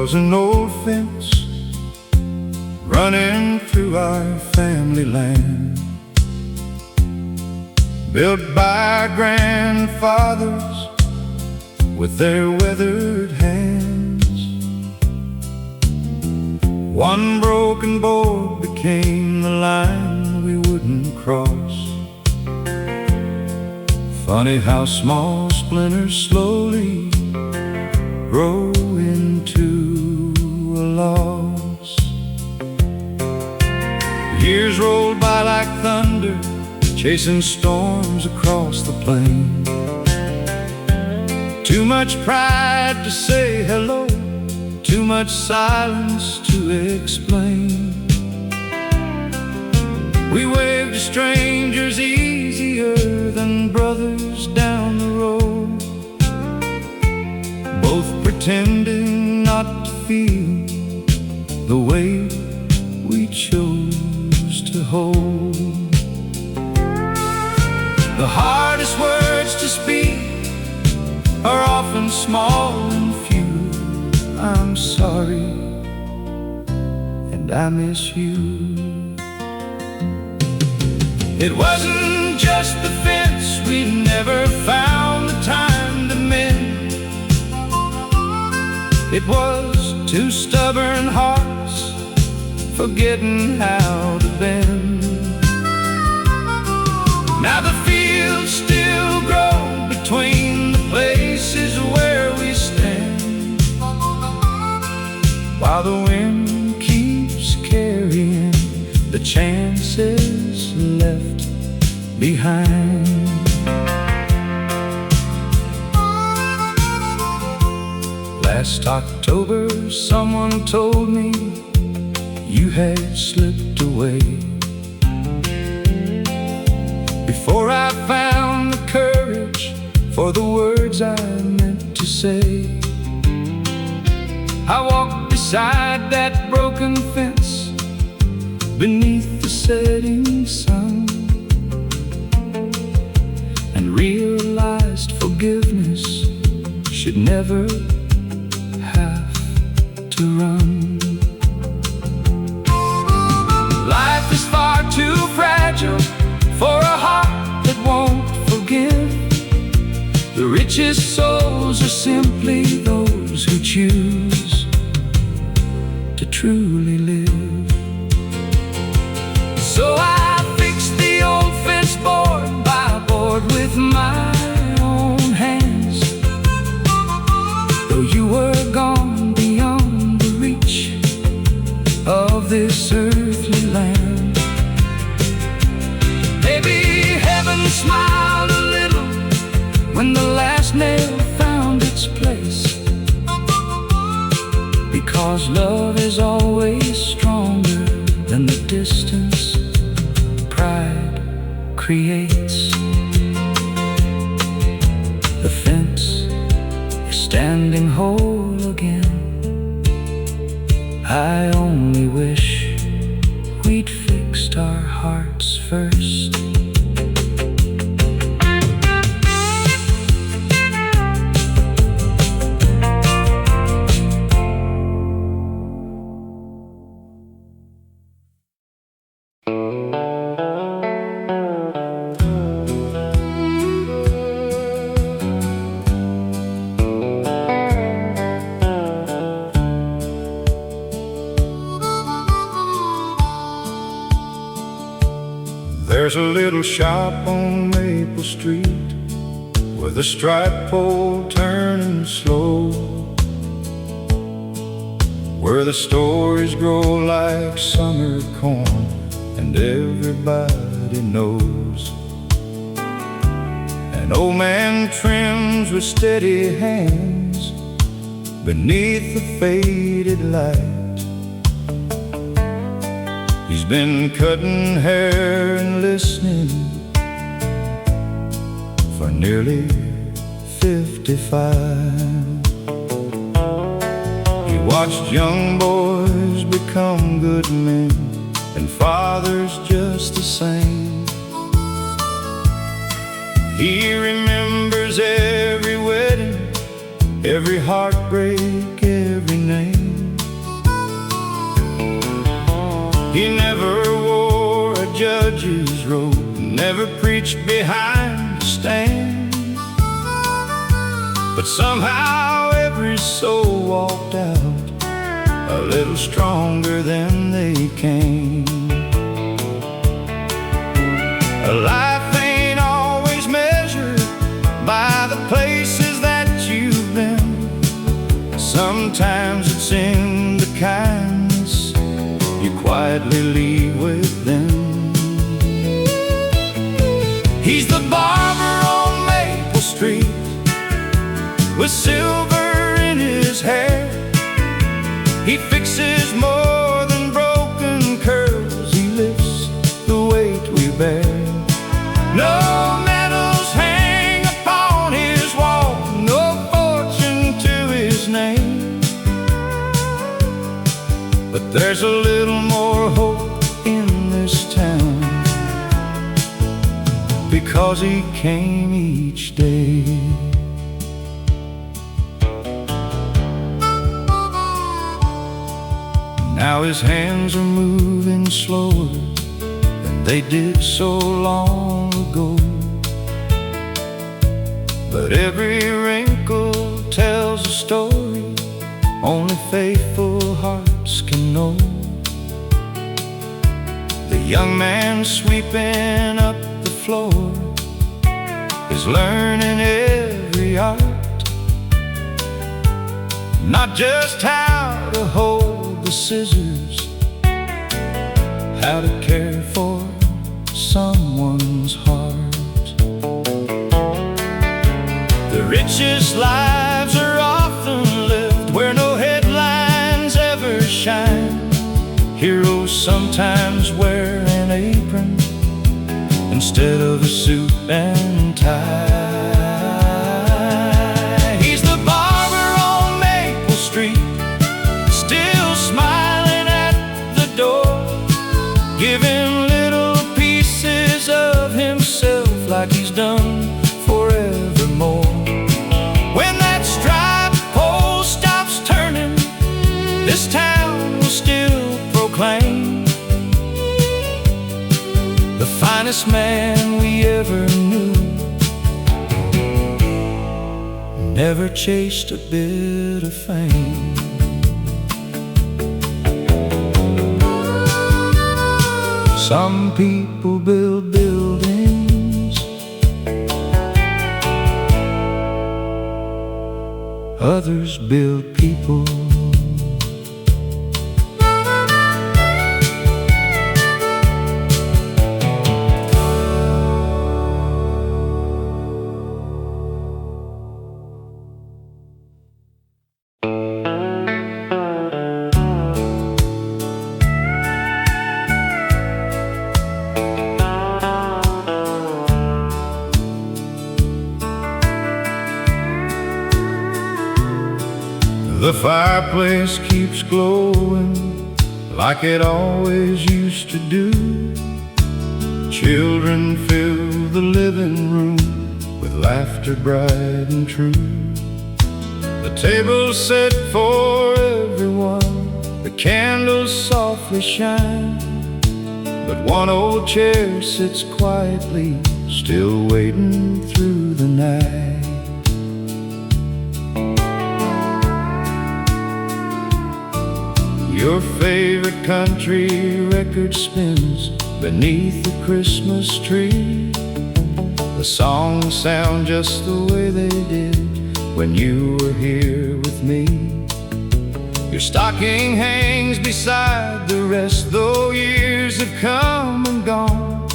was an old fence running through our family land, built by grandfathers with their weathered hands. One broken board became the line we wouldn't cross. Funny how small splinters slowly grow into a loss. Years rolled by like thunder, chasing storms across the plain. Too much pride to say hello, too much silence to explain. We waved to strangers easier than brothers down the road, both pretending not to feel the weight we chose to hold. The hardest words to speak are often small and few. I'm sorry, and I miss you. It wasn't just the fence, we never found the time to mend. It was two stubborn hearts forgetting how to bend. Now the fields still grow between the places where we stand, while the wind keeps carrying the chances left behind. Last October someone told me you had slipped away, before I found the courage for the words I meant to say. I walked beside that broken fence beneath the setting sun, and realized forgiveness should never have to run. Life is far too fragile for a heart that won't forgive. The richest souls are simply those who choose to truly live. So I fixed the old fence board by board with my own hands. Though you were gone beyond the reach of this earthly land, maybe heaven smiled a little when the last nail found its place, because love is always stronger than the distance pride creates. The fence is standing whole again. I only wish we'd fixed our hearts first. There's a little shop on Maple Street with a striped pole turning slow, where the stories grow like summer corn and everybody knows. An old man trims with steady hands beneath the faded light. He's been cutting hair and listening for nearly 55. He watched young boys become good men and fathers just the same. He remembers every wedding, every heartbreak, every name. never preached behind the stand, but somehow every soul walked out a little stronger than they came. Life ain't always measured by the places that you've been. Sometimes it's in the kindness you quietly leave with them. He's the barber on Maple Street with silver in his hair. He fixes more than broken curls, he lifts the weight we bear. No medals hang upon his wall, no fortune to his name, but there's a little more hope in this town, because he came each day. Now his hands are moving slower than they did so long ago, but every wrinkle tells a story only faithful hearts can know. The young man sweeping up the floor is learning every art, not just how to hold the scissors, how to care for someone's heart. The richest lives are often lived where no headlines ever shine. Heroes sometimes wear an apron instead of a suit and tie. He's the barber on Maple Street, still smiling at the door, giving little pieces of himself like he's done forevermore. When that striped pole stops turning, this town will still proclaim the finest man we ever knew never chased a bit of fame. Some people build buildings, others build people. The fireplace keeps glowing like it always used to do. Children fill the living room with laughter bright and true. The table's set for everyone, the candles softly shine, but one old chair sits quietly, still waiting through the night. Your favorite country record spins beneath the Christmas tree. The songs sound just the way they did when you were here with me. Your stocking hangs beside the rest, though years have come and gone,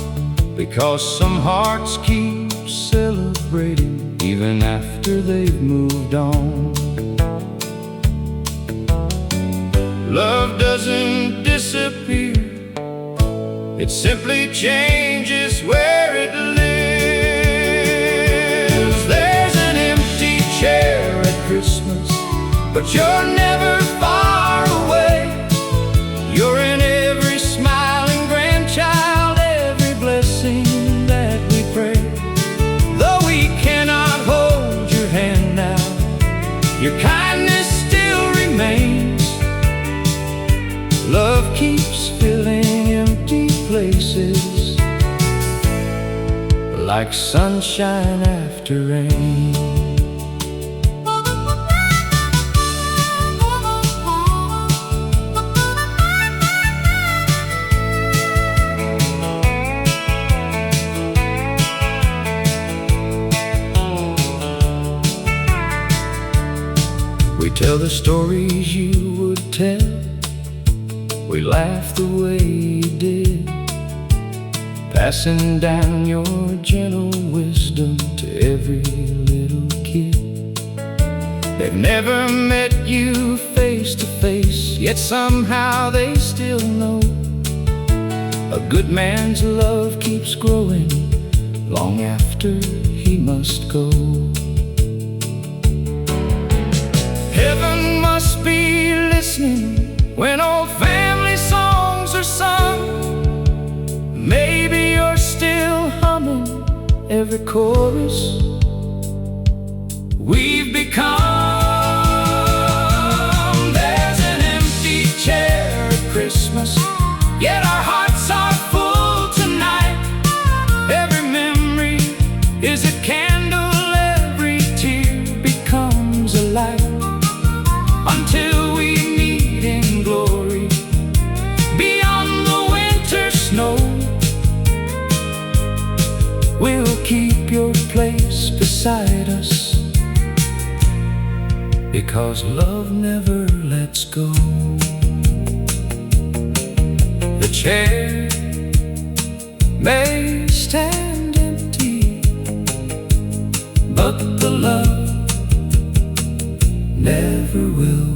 because some hearts keep celebrating even after they've moved on. Love doesn't disappear, it simply changes where it lives. There's an empty chair at Christmas, but you're never far away. You're in every smiling grandchild, every blessing that we pray. Though we cannot hold your hand now, your kindness still remains. Love keeps filling empty places like sunshine after rain. We tell the stories you would tell, we laugh the way you did, passing down your gentle wisdom to every little kid. They've never met you face to face, yet somehow they still know a good man's love keeps growing long after he must go. Heaven must be listening when old family songs are sung. Maybe you're still humming every chorus we've become. There's an empty chair at Christmas, yet our hearts are full tonight. Every memory is a candle, every tear becomes a light. Until we meet in glory beyond the winter snow, we'll keep your place beside us, because love never lets go. The chair may stand empty, but the love never will.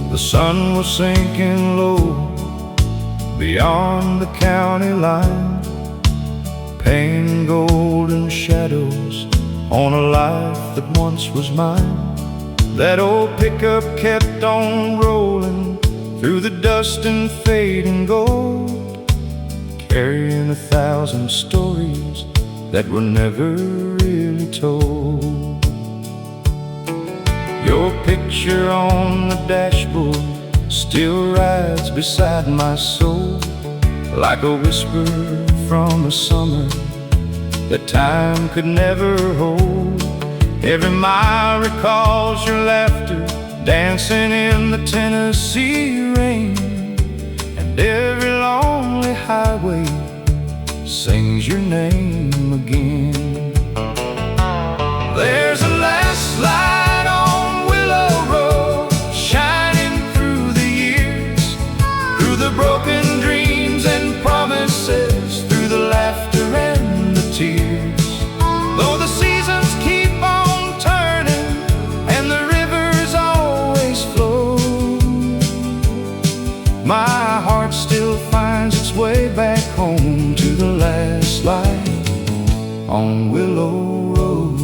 The sun was sinking low beyond the county line, painting golden shadows on a life that once was mine. That old pickup kept on rolling through the dust and fading gold, carrying 1,000 stories that were never really told. Your picture on the dashboard still rides beside my soul, like a whisper from a summer that time could never hold. Every mile recalls your laughter dancing in the Tennessee rain, and every lonely highway sings your name again. There's a last light on Willow Road, shining through the years, through the broken dreams and promises, through the laughter and the tears. Though the seasons keep on turning and the rivers always flow, my heart still finds its way back home to the last light on Willow Road.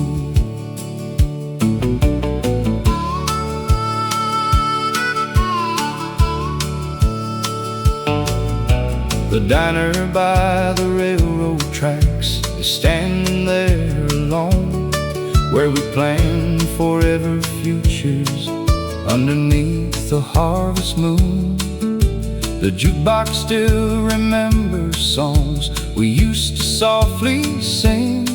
The diner by the railroad tracks is standing there alone, where we plan forever futures underneath the harvest moon. The jukebox still remembers songs we used to softly sing,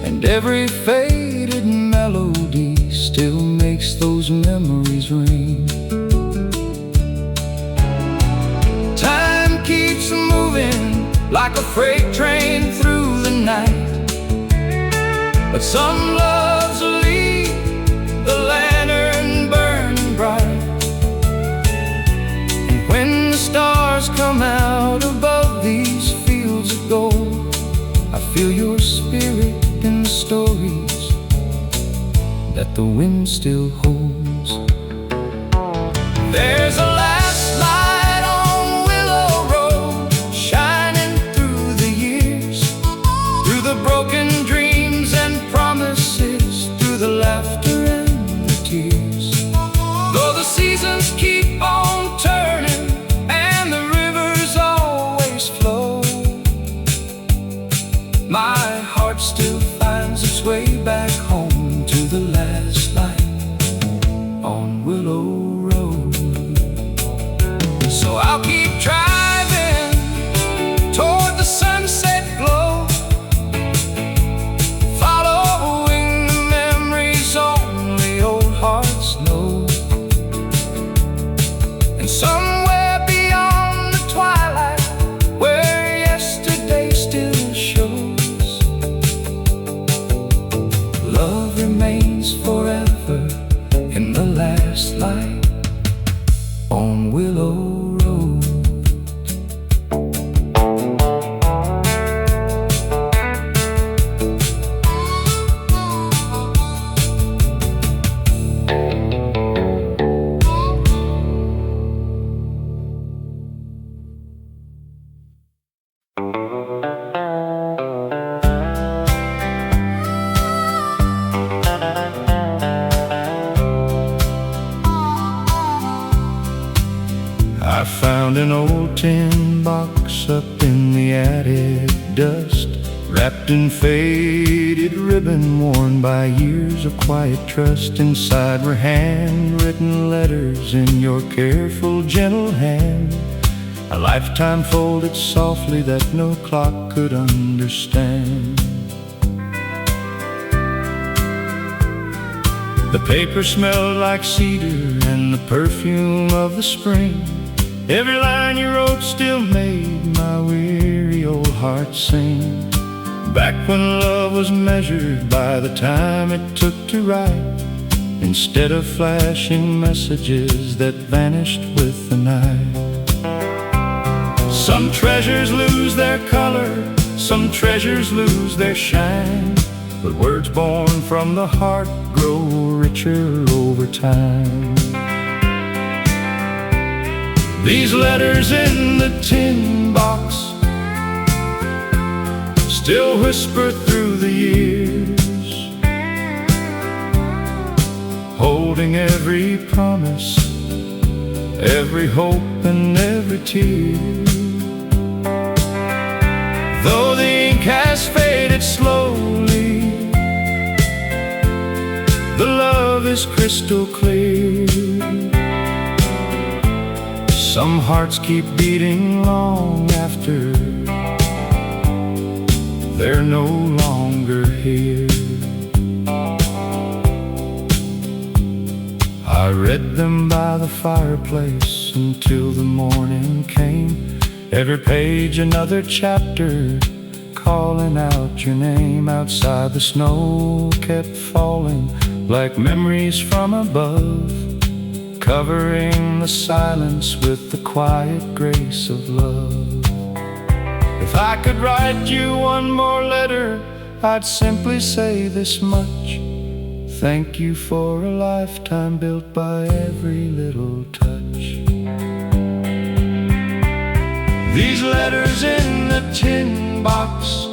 and every faded melody still makes those memories ring. Time keeps moving like a freight train through the night, but some loves leave the lantern burning bright. And when the stars come out above these fields of gold, I feel your spirit in the stories that the wind still holds. There's a last light on Willow Road, shining through the years, through seasons keep on turning and the rivers always flow, my heart still finds its way back home to the last light on Willow Road. So I'll keep driving toward the sunset glow, following the memories only old hearts know. And somewhere beyond the twilight, where yesterday still shows, love remains forever in the last light on Willow Road. I found an old tin box up in the attic dust, wrapped in faded ribbon worn by years of quiet trust. Inside were handwritten letters in your careful, gentle hand, a lifetime folded softly that no clock could understand. The paper smelled like cedar and the perfume of the spring. Every line you wrote still made my weary old heart sing. Back when love was measured by the time it took to write, instead of flashing messages that vanished with the night. Some treasures lose their color, some treasures lose their shine, but words born from the heart grow richer over time. These letters in the tin box still whisper through the years, holding every promise, every hope and every tear. Though the ink has faded slowly, the love is crystal clear. Some hearts keep beating long after they're no longer here. I read them by the fireplace until the morning came, every page another chapter, calling out your name. Outside the snow kept falling like memories from above, covering the silence with the quiet grace of love. If I could write you one more letter, I'd simply say this much: thank you for a lifetime built by every little touch. These letters in the tin box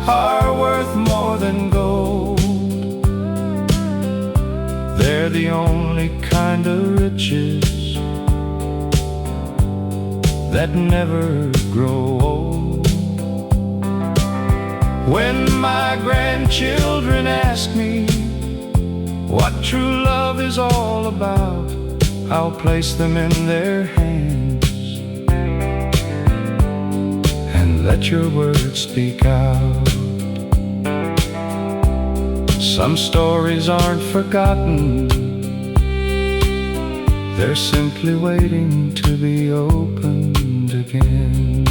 are worth more than gold. They're the only kind of riches that never grow old. When my grandchildren ask me what true love is all about, I'll place them in their hands and let your words speak out. Some stories aren't forgotten, they're simply waiting to be opened again.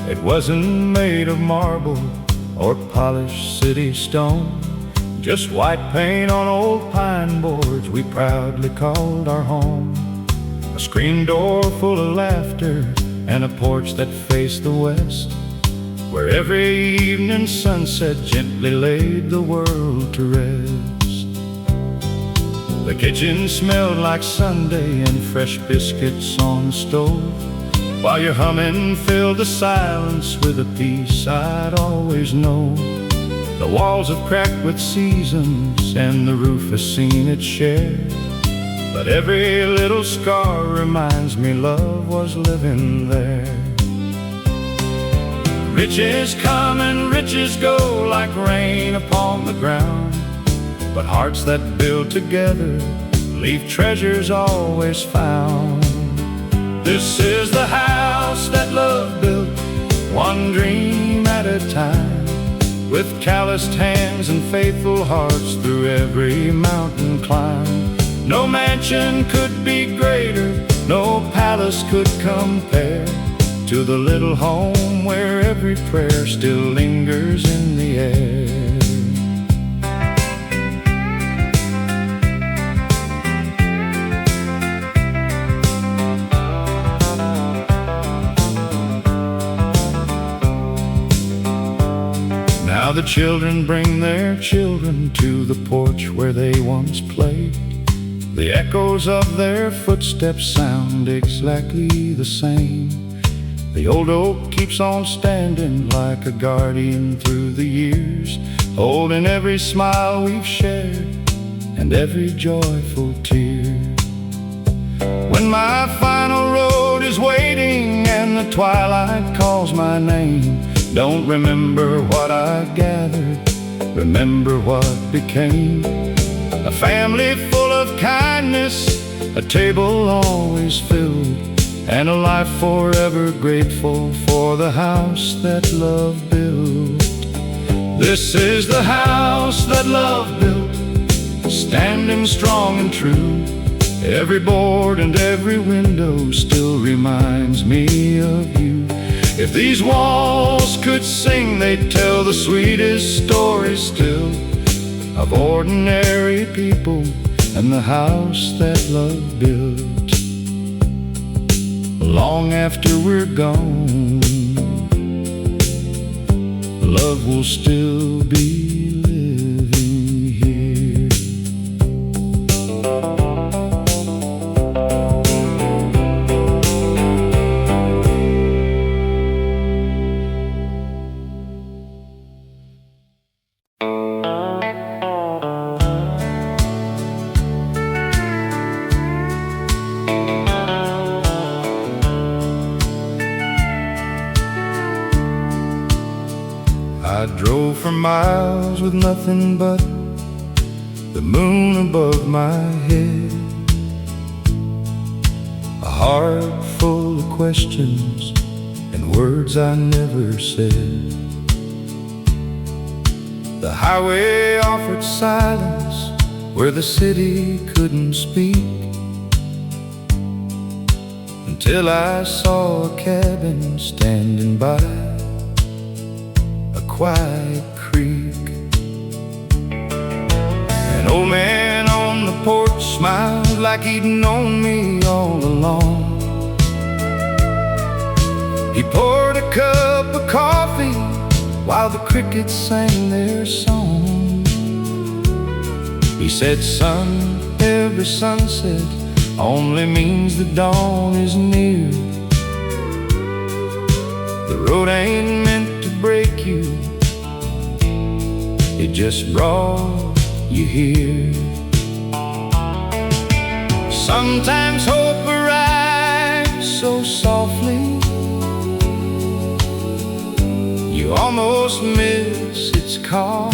It wasn't made of marble or polished city stone, just white paint on old pine boards we proudly called our home. A screen door full of laughter, and a porch that faced the west, where every evening sunset gently laid the world to rest. The kitchen smelled like Sunday and fresh biscuits on the stove, while your humming filled the silence with a peace I'd always known. The walls have cracked with seasons and the roof has seen its share, but every little scar reminds me love was living there. Riches come and riches go like rain upon the ground, but hearts that build together leave treasures always found. This is the house that love built, one dream at a time, with calloused hands and faithful hearts through every mountain climb. No mansion could be greater, no palace could compare to the little home where every prayer still lingers in the air. Now the children bring their children to the porch where they once played. The echoes of their footsteps sound exactly the same. The old oak keeps on standing like a guardian through the years, holding every smile we've shared and every joyful tear. When my final road is waiting and the twilight calls my name, don't remember what I gathered, remember what became. A family full of kindness, a table always filled, and a life forever grateful for the house that love built. This is the house that love built, standing strong and true. Every board and every window still reminds me of you. If these walls could sing, they'd tell the sweetest stories still, of ordinary people and the house that love built. Long after we're gone, love will still be living here. I drove for miles with nothing but the moon above my head, a heart full of questions and words I never said. The highway offered silence where the city couldn't speak, until I saw a cabin standing by a quiet creek. An old man on the porch smiled like he'd known me all along. He poured a cup of coffee while the crickets sang their song. He said, "Son, every sunset only means the dawn is near. The road ain't meant to break you, it just brought you here." Sometimes hope arrives so softly, you almost miss its call.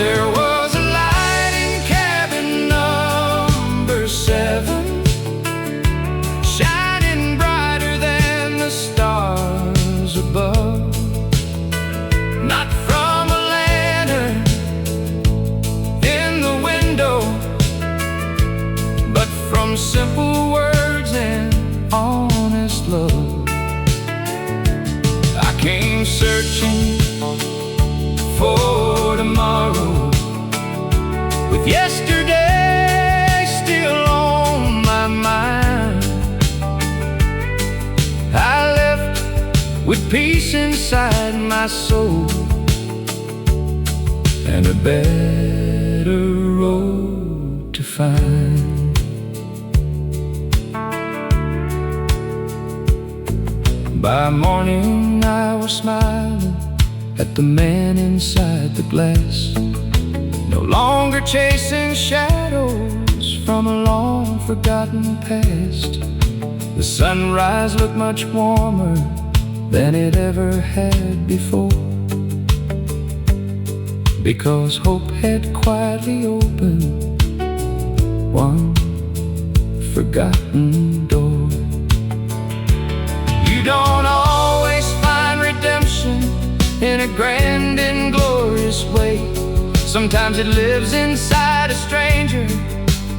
There was a light in cabin number 7, shining brighter than the stars above. Not from a lantern in the window, but from simple words and honest love. I came searching with peace inside my soul and a better road to find. By morning I was smiling at the man inside the glass, no longer chasing shadows from a long forgotten past. The sunrise looked much warmer than it ever had before, because hope had quietly opened one forgotten door. You don't always find redemption in a grand and glorious way. Sometimes it lives inside a stranger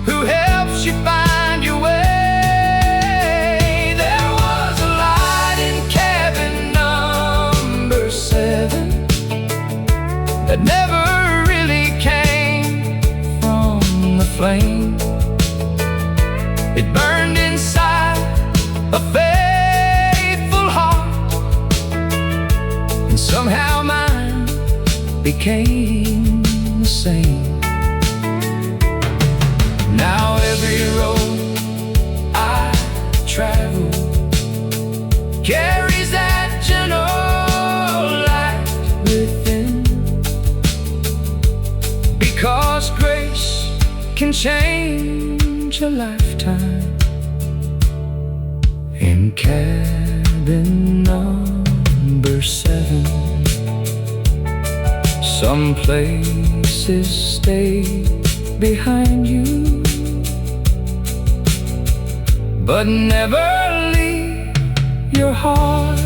who helps you find your way. There was a light in cabin number 7 that never really came from the flame. It burned inside a faithful heart, and somehow mine became the same. Now every road I travel carries that gentle light within, because grace can change a lifetime. In cabin number 7, some places stay behind you, but never leave your heart.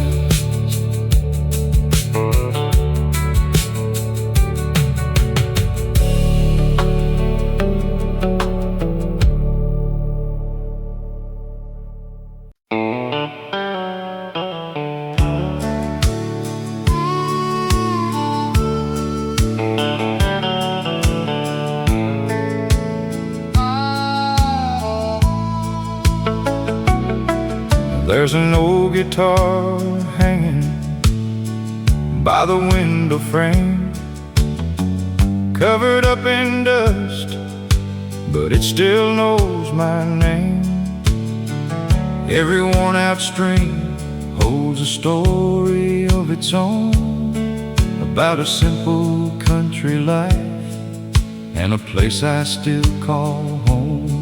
There's an old guitar hanging by the window frame, covered up in dust, but it still knows my name. Every worn out string holds a story of its own, about a simple country life and a place I still call home.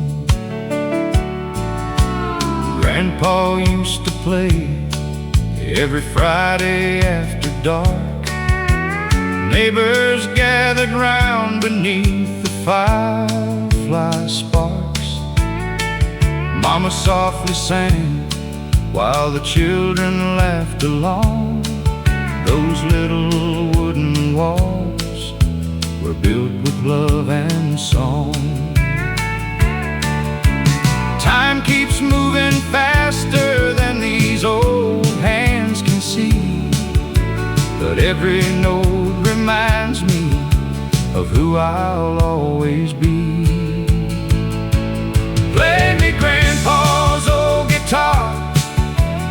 Grandpa used to play every Friday after dark. Neighbors gathered round beneath the firefly sparks. Mama softly sang while the children laughed along. Those little wooden walls were built with love and song. Time keeps moving faster than these old hands can see, but every note reminds me of who I'll always be. Play me Grandpa's old guitar,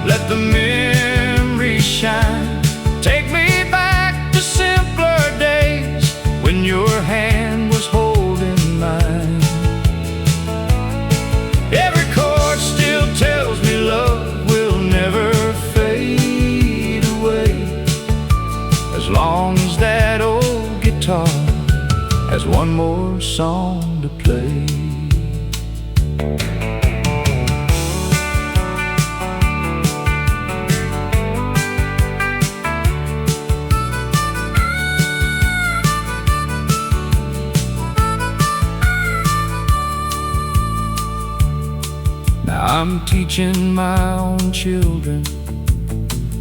let the memories shine. Take me back to simpler days when your hand was holding mine. Every chord still tells me love will never fade away, as long as that old guitar has one more song to play. I'm teaching my own children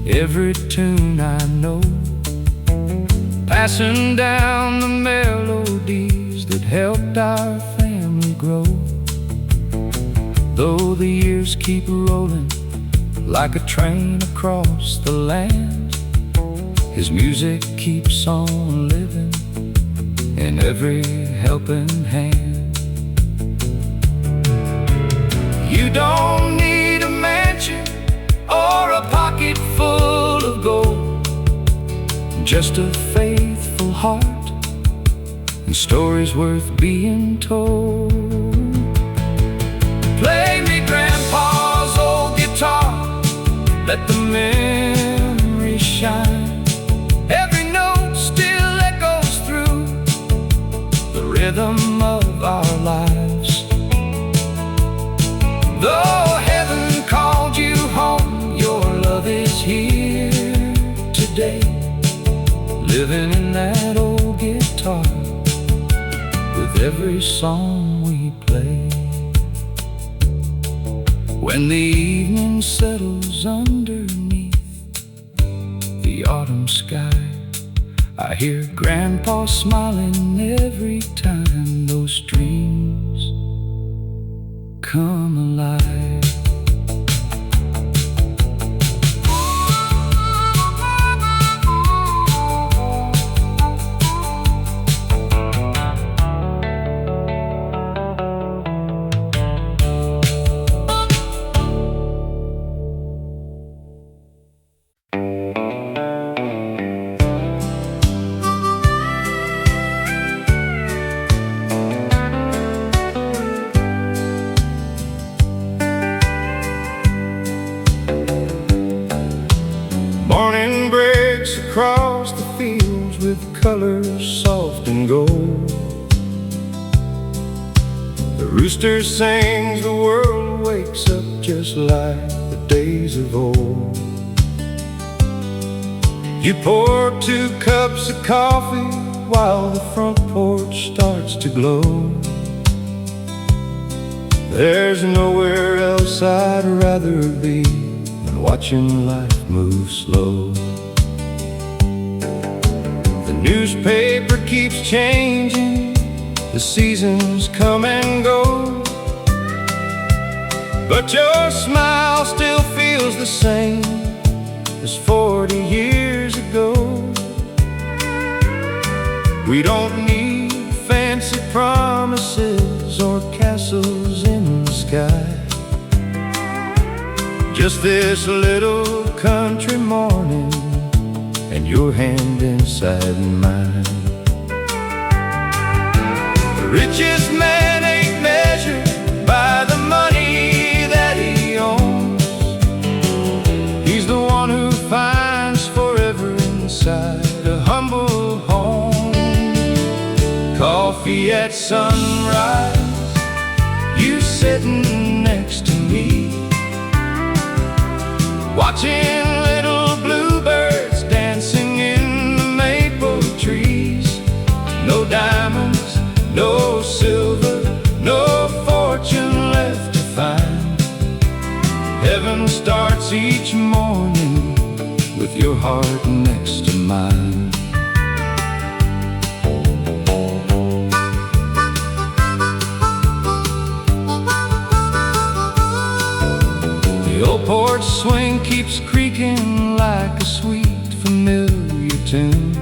every tune I know, passing down the melodies that helped our family grow. Though the years keep rolling like a train across the land, his music keeps on living in every helping hand. You don't need a mansion or a pocket full of gold. just a faithful heart and stories worth being told. Play me Grandpa's old guitar, let the memory shine. Every note still echoes through the rhythm of our lives. Though heaven called you home, your love is here today, living in that old guitar with every song we play. When the evening settles underneath the autumn sky, I hear Grandpa smiling every time those dreams come alive. Morning breaks across the fields with colors soft and gold. The rooster sings, the world wakes up just like the days of old. You pour 2 cups of coffee while the front porch starts to glow. There's nowhere else I'd rather be than watching life move slow. The newspaper keeps changing, the seasons come and go, but your smile still feels the same as 40 years ago. We don't need fancy promises or castles in the sky, just this little country morning and your hand inside mine. The richest man ain't measured by the money that he owns. He's the one who finds forever inside a humble home. Coffee at sunrise, you sitting next to me, watching little bluebirds dancing in the maple trees. No diamonds, no silver, no fortune left to find. Heaven starts each morning with your heart next to mine. The old porch swing keeps creaking like a sweet familiar tune.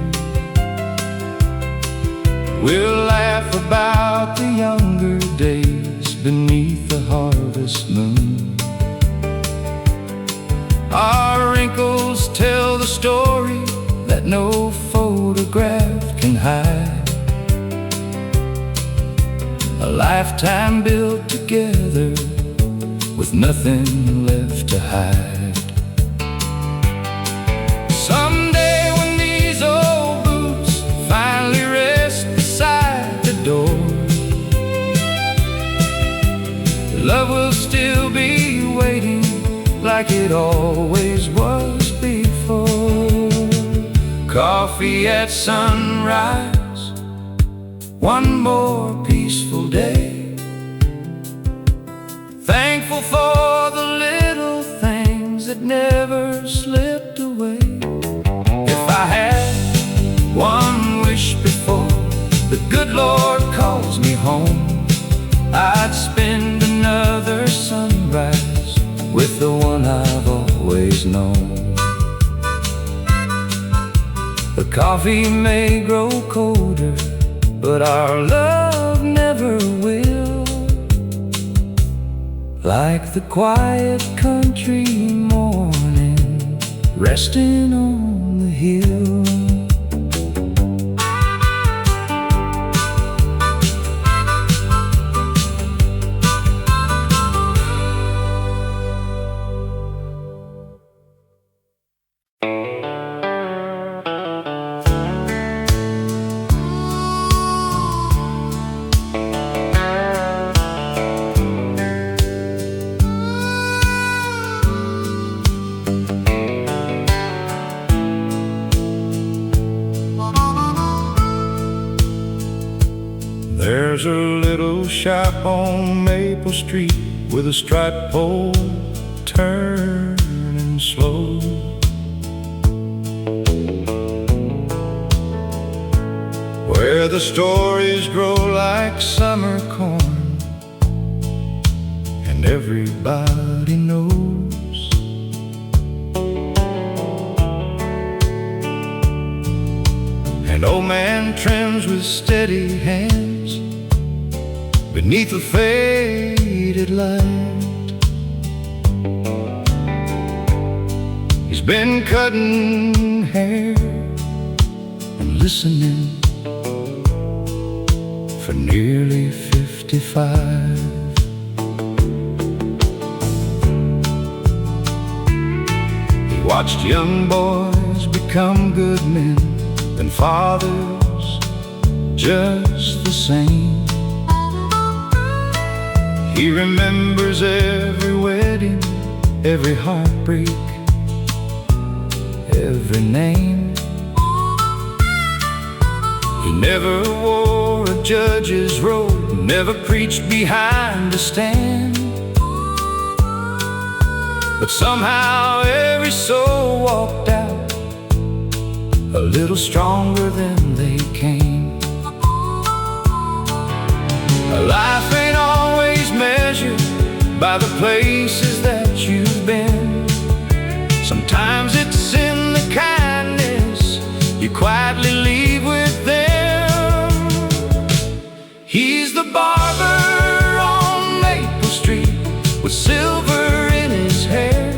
We'll laugh about the younger days beneath the harvest moon. Our wrinkles tell the story that no photograph can hide. A lifetime built together with nothing left to hide. Someday when these old boots finally rest beside the door, love will still be waiting like it always was before. Coffee at sunrise, one more peaceful day. Thankful for the little things that never slipped away. If I had one wish before the good Lord calls me home, I'd spend another sunrise with the one I've always known. The coffee may grow colder, but our love never will. Like the quiet country morning resting on the hill. There's a little shop on Maple Street with a striped pole turning slow. Where the stories grow like summer corn, and everybody knows. An old man trims with steady hands beneath a faded light. He's been cutting hair and listening for nearly 55. He watched young boys become good men, and fathers just the same. He remembers every wedding, every heartbreak, every name. He never wore a judge's robe, never preached behind a stand. But somehow every soul walked out a little stronger than they came. Life ain't always measured by the places that you've been. Sometimes it's in the kindness you quietly leave with them. He's the barber on Maple Street with silver in his hair.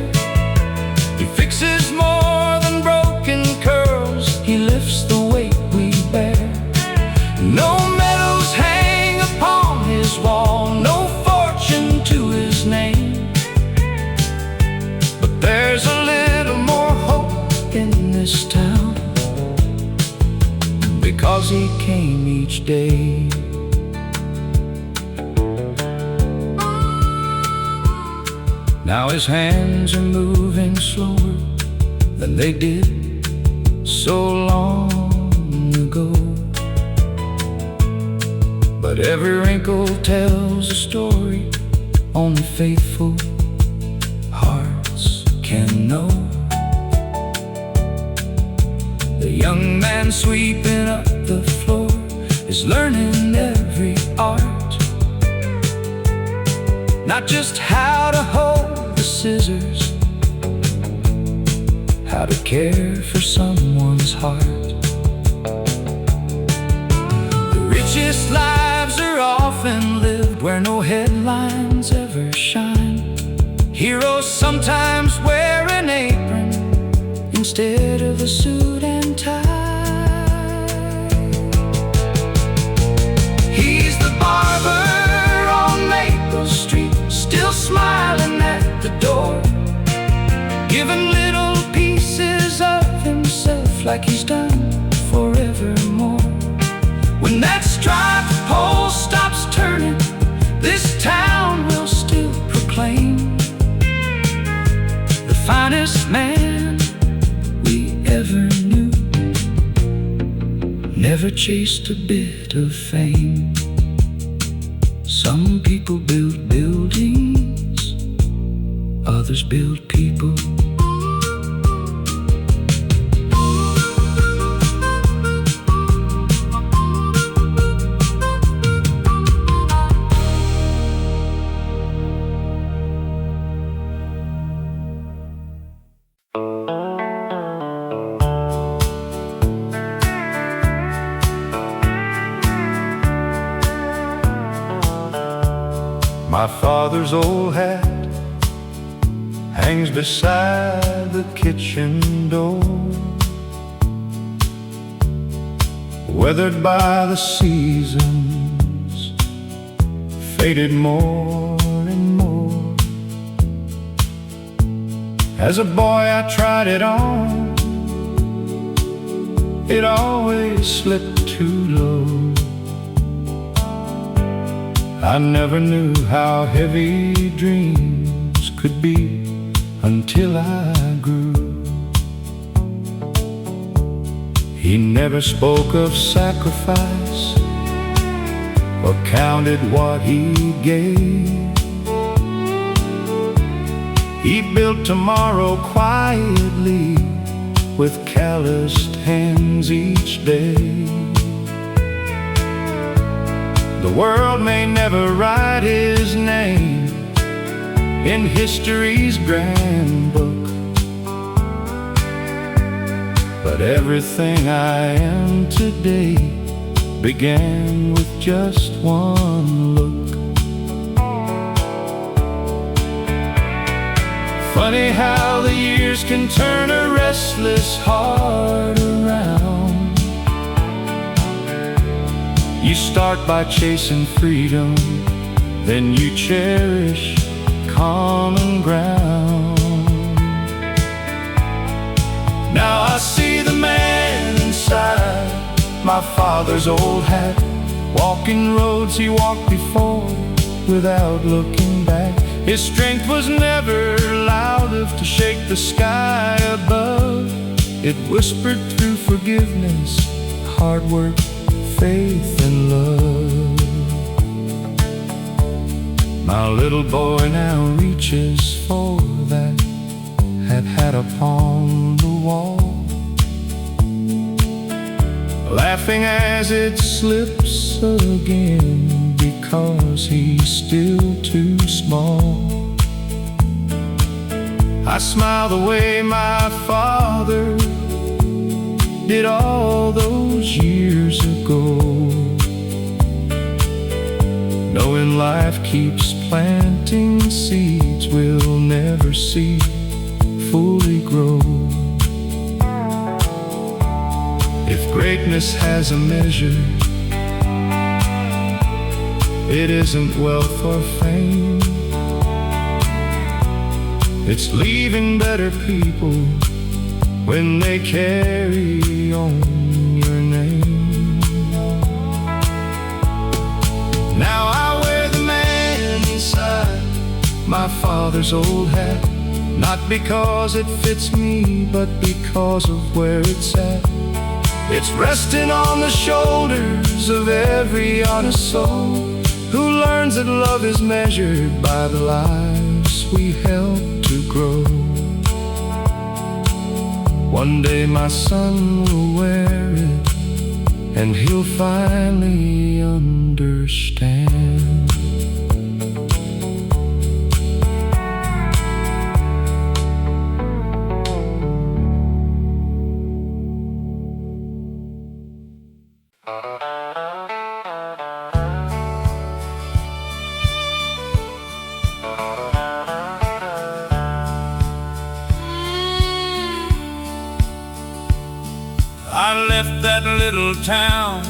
He fixes more than broken curls, he lifts the weight we bear. No medals hang upon his wall, no fortune to his name, but there's a little more hope in this town, because he came each day. Now his hands are moving slower than they did so long ago, but every wrinkle tells a story only faithful hearts can know. The young man sweeping up the floor is learning every art, not just how to hold the scissors, how to care for someone's heart. The richest lives are often lived where no headlines ever shine. Heroes sometimes wear an apron instead of a suit and tie. He's the barber on Maple Street, still smiling at the door, giving little pieces of himself like he's done forevermore. When that striped pole stops turning, this town will still proclaim the finest man we ever knew never chased a bit of fame. Some people build buildings, others build people. My father's old hat hangs beside the kitchen door, weathered by the seasons, faded more and more. As a boy I tried it on, it always slipped too low. I never knew how heavy dreams could be until I grew. He never spoke of sacrifice or counted what he gave. He built tomorrow quietly with calloused hands each day. The world may never write his name in history's grand book, but everything I am today began with just one look. Funny how the years can turn a restless heart around. You start by chasing freedom, then you cherish common ground. Now I see the man inside my father's old hat, walking roads he walked before without looking back. His strength was never loud enough to shake the sky above. It whispered through forgiveness, hard work, faith, and love. My little boy now reaches for that hat upon the wall, laughing as it slips again, because he's still too small. I smile the way my father did all those years ago, knowing life keeps planting seeds we'll never see fully grow. If greatness has a measure, it isn't wealth or fame. It's leaving better people when they carry on your name. Now I wear the man inside my father's old hat, not because it fits me, but because of where it's at. It's resting on the shoulders of every honest soul who learns that love is measured by the lives we help to grow. One day my son will wear it, and he'll finally understand. I left that little town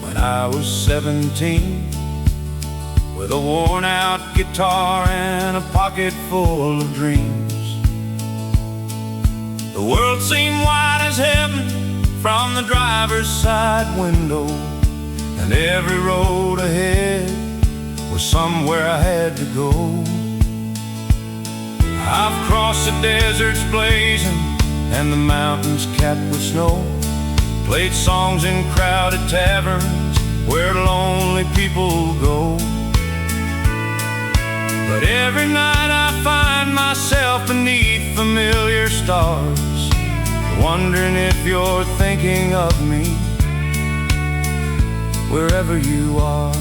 when I was 17, with a worn-out guitar and a pocket full of dreams. The world seemed wide as heaven from the driver's side window, and every road ahead was somewhere I had to go. I've crossed the deserts blazing and the mountains capped with snow, played songs in crowded taverns where lonely people go. But every night I find myself beneath familiar stars, wondering if you're thinking of me wherever you are.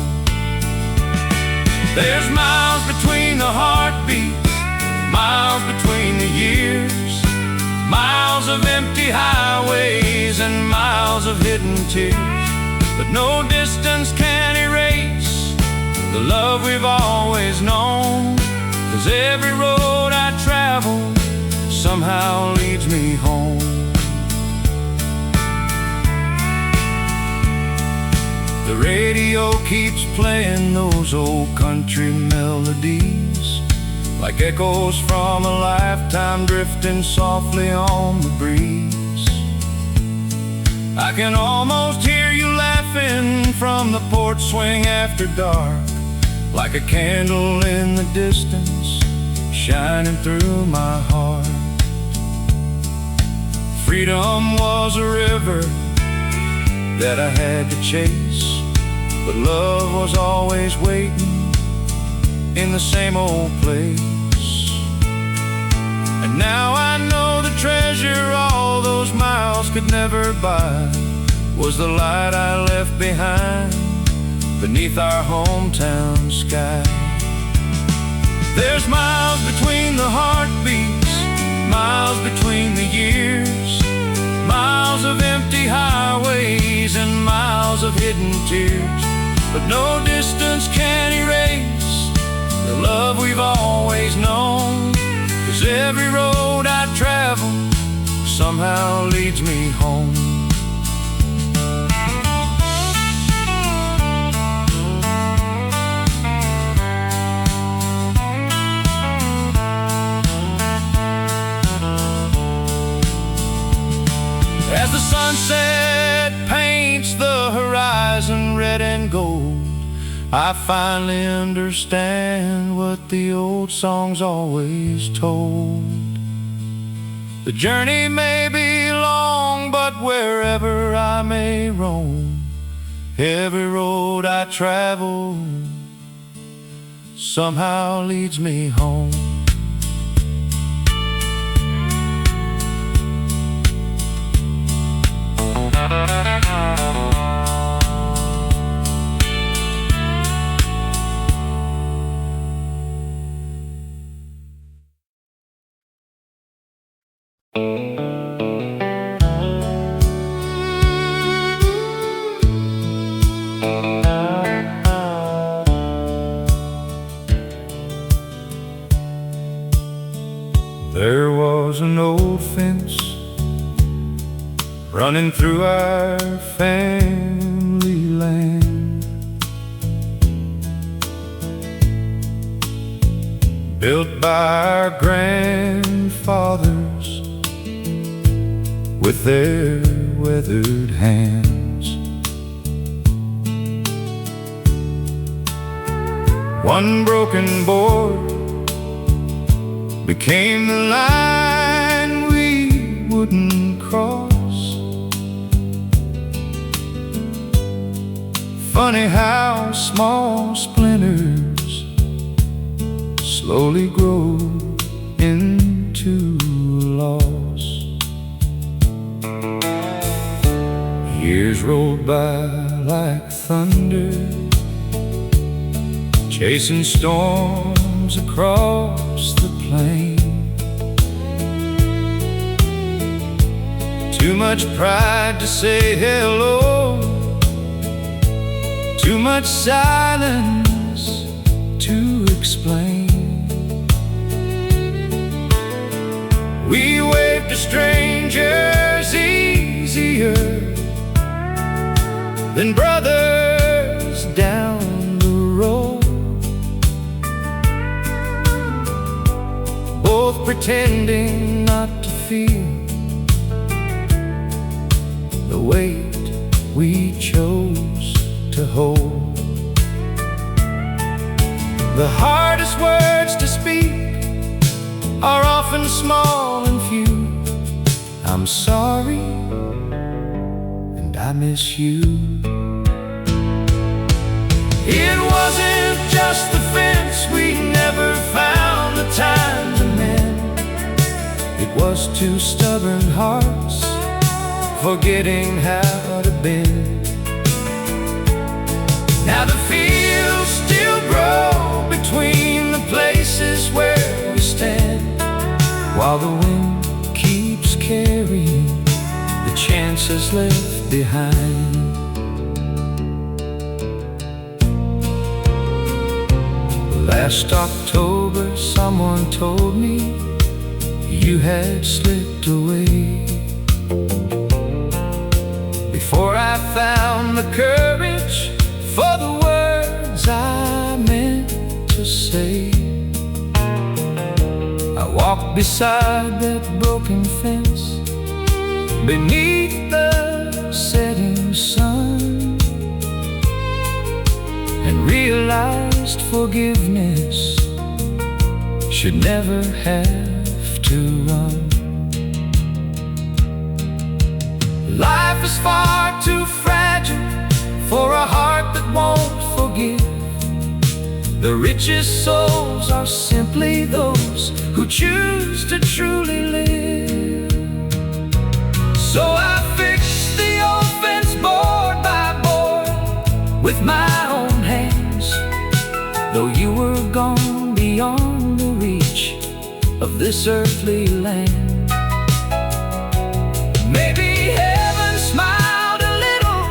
There's miles between the heartbeats, miles between the years, miles of empty highways and miles of hidden tears, but no distance can erase the love we've always known. 'Cause every road I travel somehow leads me home. The radio keeps playing those old country melodies, like echoes from a lifetime drifting softly on the breeze. I can almost hear you laughing from the porch swing after dark, like a candle in the distance shining through my heart. Freedom was a river that I had to chase, but love was always waiting in the same old place. And now I know the treasure all those miles could never buy was the light I left behind beneath our hometown sky. There's miles between the heartbeats, miles between the years, miles of empty highways and miles of hidden tears. But no distance can erase the love we've always known, 'cause every road I travel somehow leads me home. As the sunset paints the horizon red and gold, I finally understand what the old songs always told. The journey may be long, but wherever I may roam, every road I travel somehow leads me home. There was an old fence running through our family land, built by our grandfathers with their weathered hands. One broken board became the line we wouldn't cross. Funny how small splinters slowly grow into loss. Years rolled by like thunder, chasing storms across the plain. Too much pride to say hello, too much silence to explain. We waved to strangers easier than brothers down the road, both pretending not to feel the weight we chose to hold. The hardest words to speak are often small and few. I'm sorry and I miss you. It wasn't just the fence, we never found the time to mend. It was two stubborn hearts forgetting how to bend. Now the fields still grow between the places where we stand, while the wind keeps carrying the chances left behind. Last October someone told me you had slipped away, before I found the courage for the words I meant to say. I walked beside that broken fence beneath the setting sun, and realized forgiveness should never have to run. is far too fragile for a heart that won't forgive. The richest souls are simply those who choose to truly live. So I fixed the old fence board by board with my own hands. Though you were gone beyond the reach of this earthly land, maybe heaven smiled a little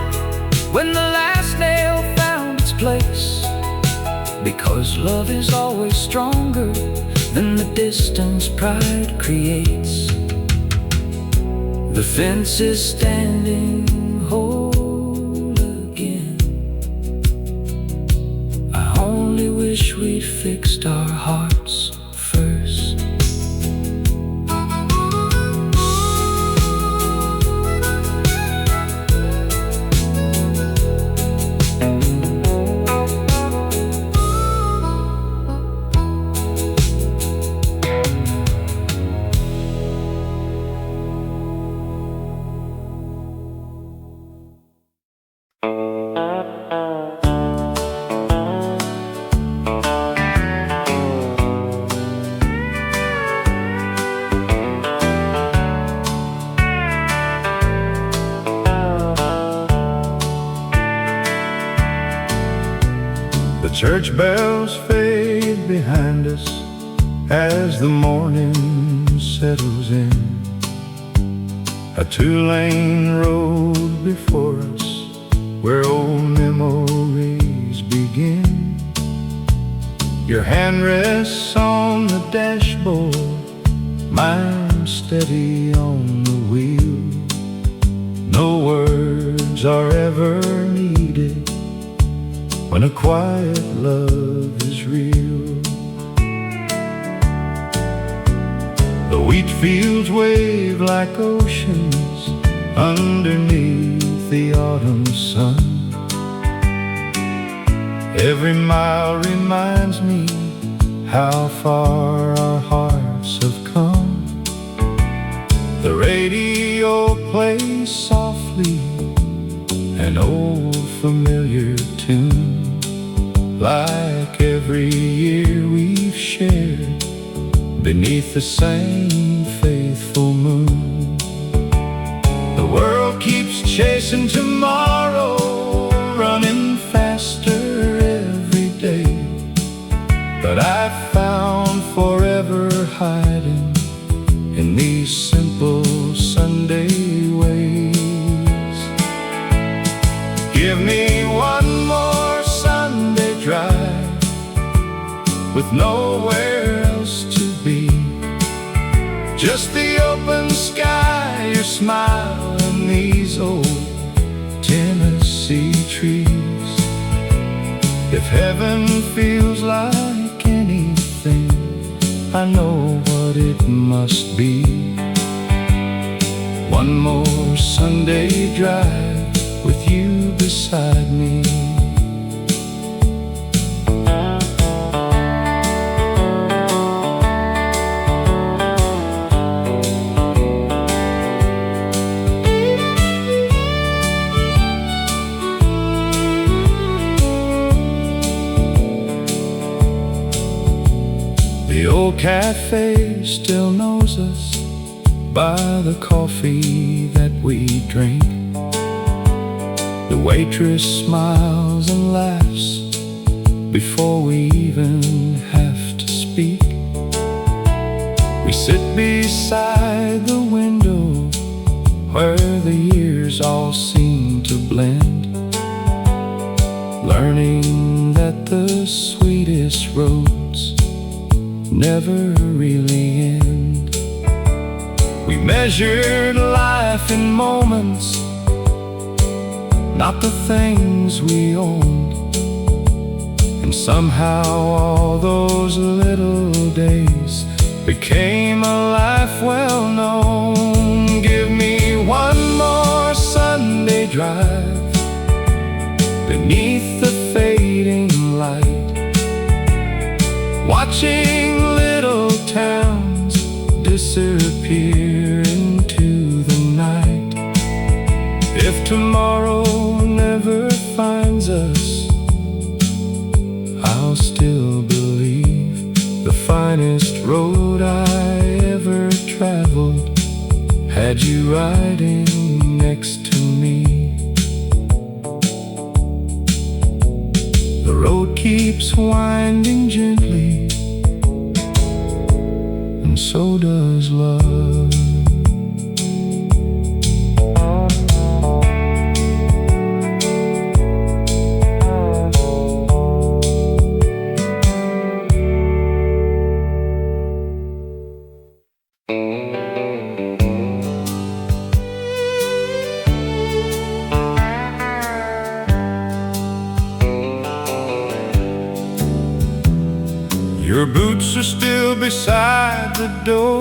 when the last nail found its place, because love is always stronger than the distance pride creates. The fence is standing whole again. I only wish we'd fixed our hearts first. The church bells fade behind us as the morning settles in. A two-lane road before us where old memories begin. Your hand rests on the dashboard, mine steady on the wheel. No words are ever needed when a quiet love is real. The wheat fields wave like oceans underneath the autumn sun. Every mile reminds me how far our hearts have come. The radio plays softly an old familiar tune, like every year we've shared beneath the same faithful moon. The world keeps chasing tomorrow, running faster every day, but I found forever hiding in these simple Sunday ways. Give me one more Sunday drive with nowhere else to be, just the open sky, your smile, and these old Tennessee trees. If heaven feels like anything, I know what it must be. One more Sunday drive with you beside me. The old cafe still knows us by the coffee that we drink. The waitress smiles and laughs before we even have to speak. We sit beside the window where the years all seem to blend, learning that the sweetest roads never really end. We measured life in moments, not the things we owned, and somehow all those little days became a life well known. Give me one more Sunday drive beneath the fading light, watching little towns disappear into the night. If traveled had you riding next to me. The road keeps winding gently, and so does love. Your boots are still beside the door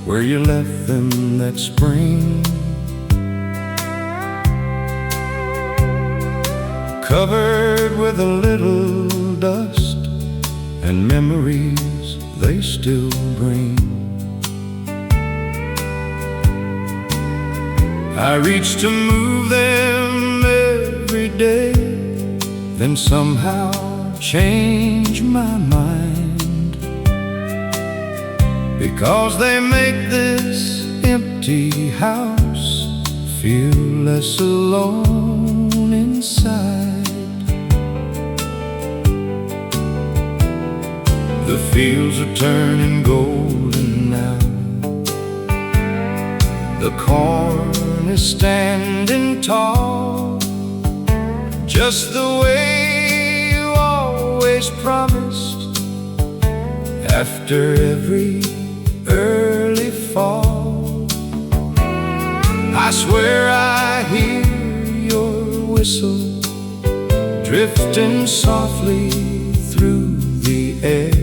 where you left them that spring, covered with a little dust and memories they still bring. I reach to move them every day, then somehow change my mind, because they make this empty house feel less alone inside. The fields are turning golden now, the corn is standing tall, just the way promised after every early fall. I swear I hear your whistle drifting softly through the air,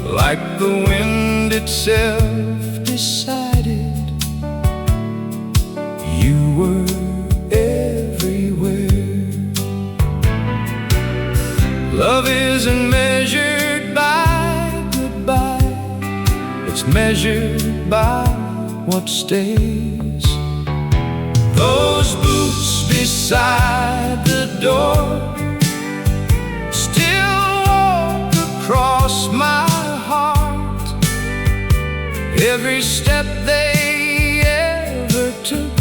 like the wind itself decided you were everywhere. Love isn't measured by goodbye, it's measured by what stays. Those boots beside the door still walk across my heart. Every step they ever took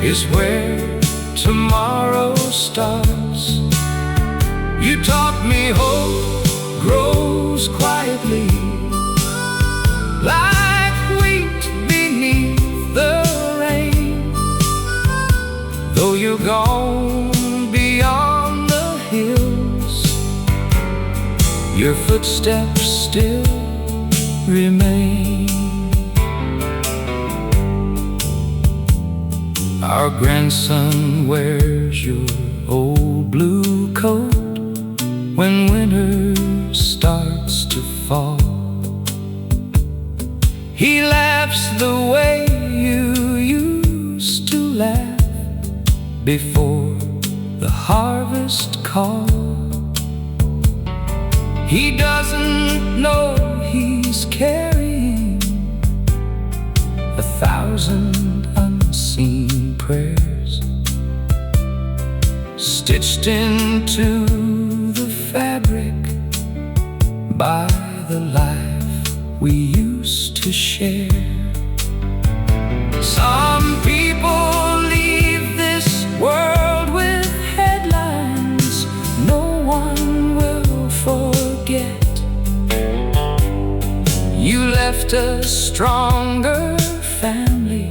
is where tomorrow starts. You taught me hope grows quietly, like wheat beneath the rain. Though you're gone beyond the hills, your footsteps still remain. Our grandson wears your old blue coat when winter starts to fall. He laughs the way you used to laugh before the harvest call. He doesn't know he's carrying 1,000 unseen prayers stitched into the fabric by the life we used to share. Some people leave this world with headlines no one will forget. You left a stronger family,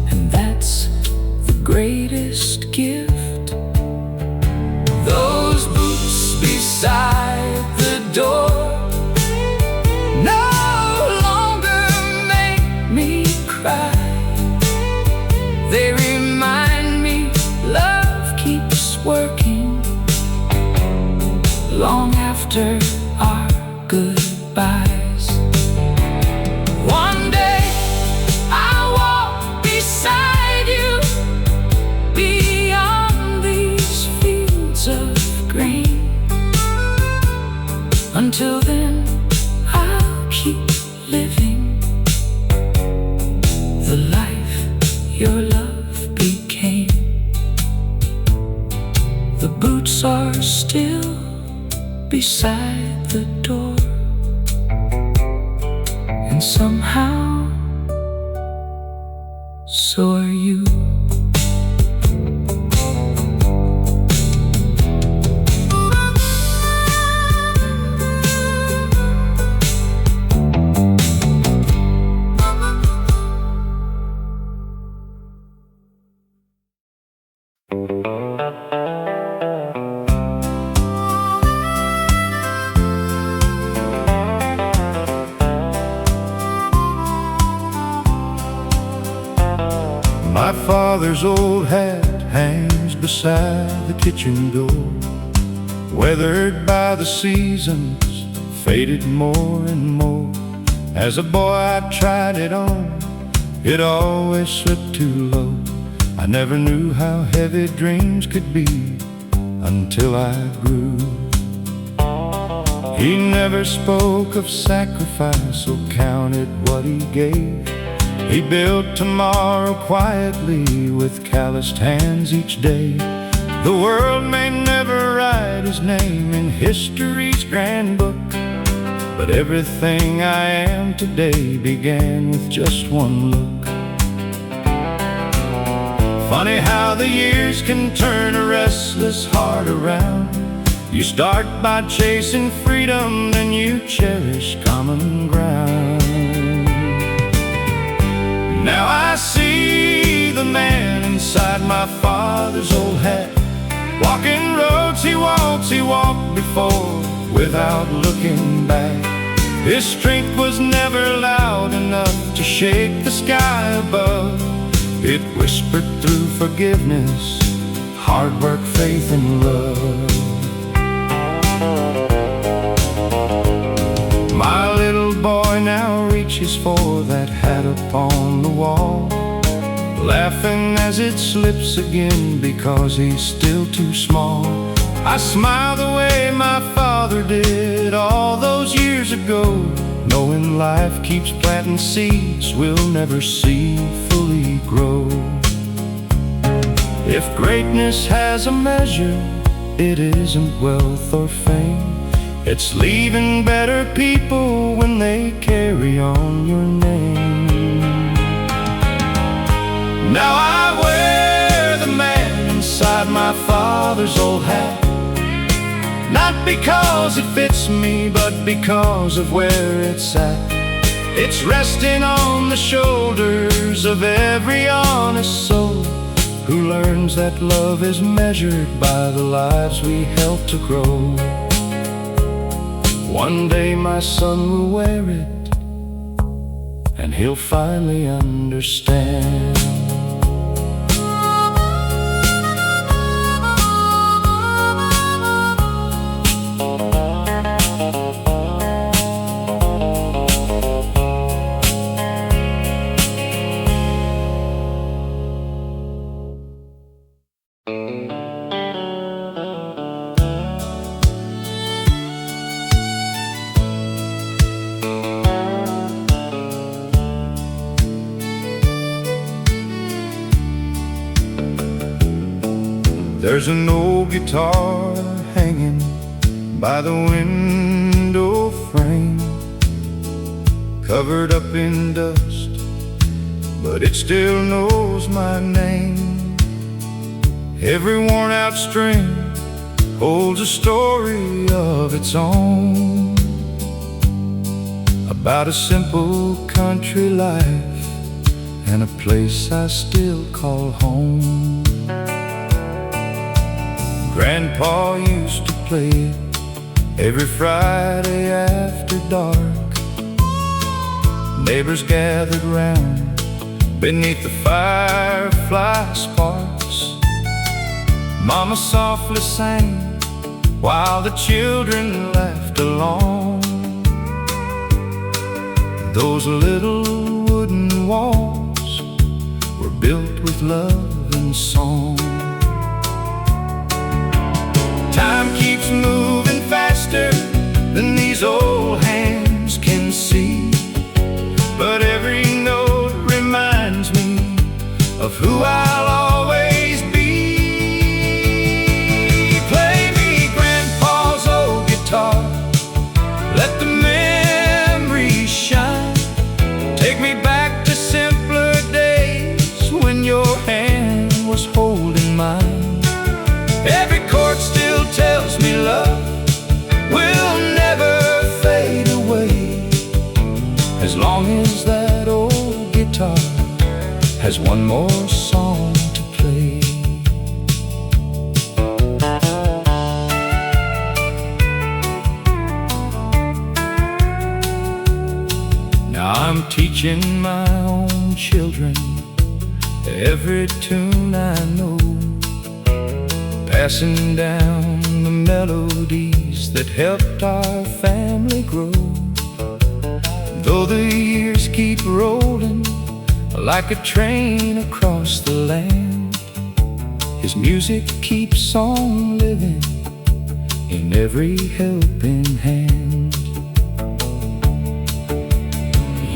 and that's the greatest gift. Those boots beside the door no longer make me cry. They remind me love keeps working long after our goodbyes. One day I'll walk beside you beyond these fields of grain. Until then I'll keep living the life your love became. The boots are still beside the door. and somehow so are you. My father's old hat hangs beside the kitchen door, weathered by the seasons, faded more and more. As a boy I tried it on, it always slipped too low. I never knew how heavy dreams could be until I grew. He never spoke of sacrifice or counted what he gave. He built tomorrow quietly with calloused hands each day. The world may never write his name in history's grand book, but everything I am today began with just one look. Funny how the years can turn a restless heart around. You start by chasing freedom, then you cherish common ground. Now I see the man inside my father's old hat, walking roads he walked before without looking back. His strength was never loud enough to shake the sky above. It whispered through forgiveness, hard work, faith, and love. My little boy now reaches for that hat upon the wall, laughing as it slips again because he's still too small. I smile the way my father did all those years ago, knowing life keeps planting seeds we'll never see fully grow. If greatness has a measure, it isn't wealth or fame. It's leaving better people when they carry on your name. Now I wear the man inside my father's old hat, not because it fits me, but because of where it's at. It's resting on the shoulders of every honest soul who learns that love is measured by the lives we help to grow. One day my son will wear it, and he'll finally understand. There's an old guitar hanging by the window frame, covered up in dust, but it still knows my name. Every worn out string holds a story of its own, about a simple country life and a place I still call home. Grandpa used to play it every Friday after dark. Neighbors gathered round beneath the firefly sparks. Mama softly sang while the children laughed along. Those little wooden walls were built with love and song. Time keeps moving faster than these old hands can see, but every note reminds me of who I'll always be. Play me Grandpa's old guitar, let the memories shine. long as that old guitar has one more song to play. Now I'm teaching my own children every tune I know, passing down the melodies that helped our family grow. Though the years keep rolling like a train across the land, his music keeps on living in every helping hand.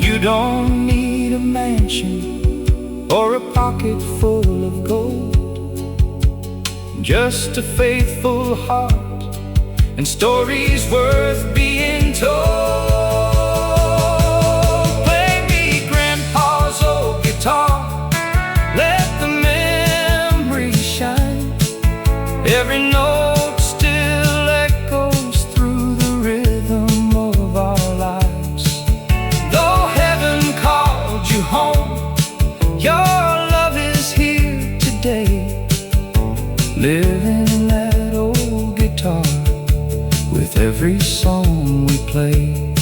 You don't need a mansion or a pocket full of gold, just a faithful heart and stories worth being told. Play me Grandpa's old guitar, let the memory shine. Every note still echoes through the rhythm of our lives. Though heaven called you home, your love is here today, living that old guitar with every song we play.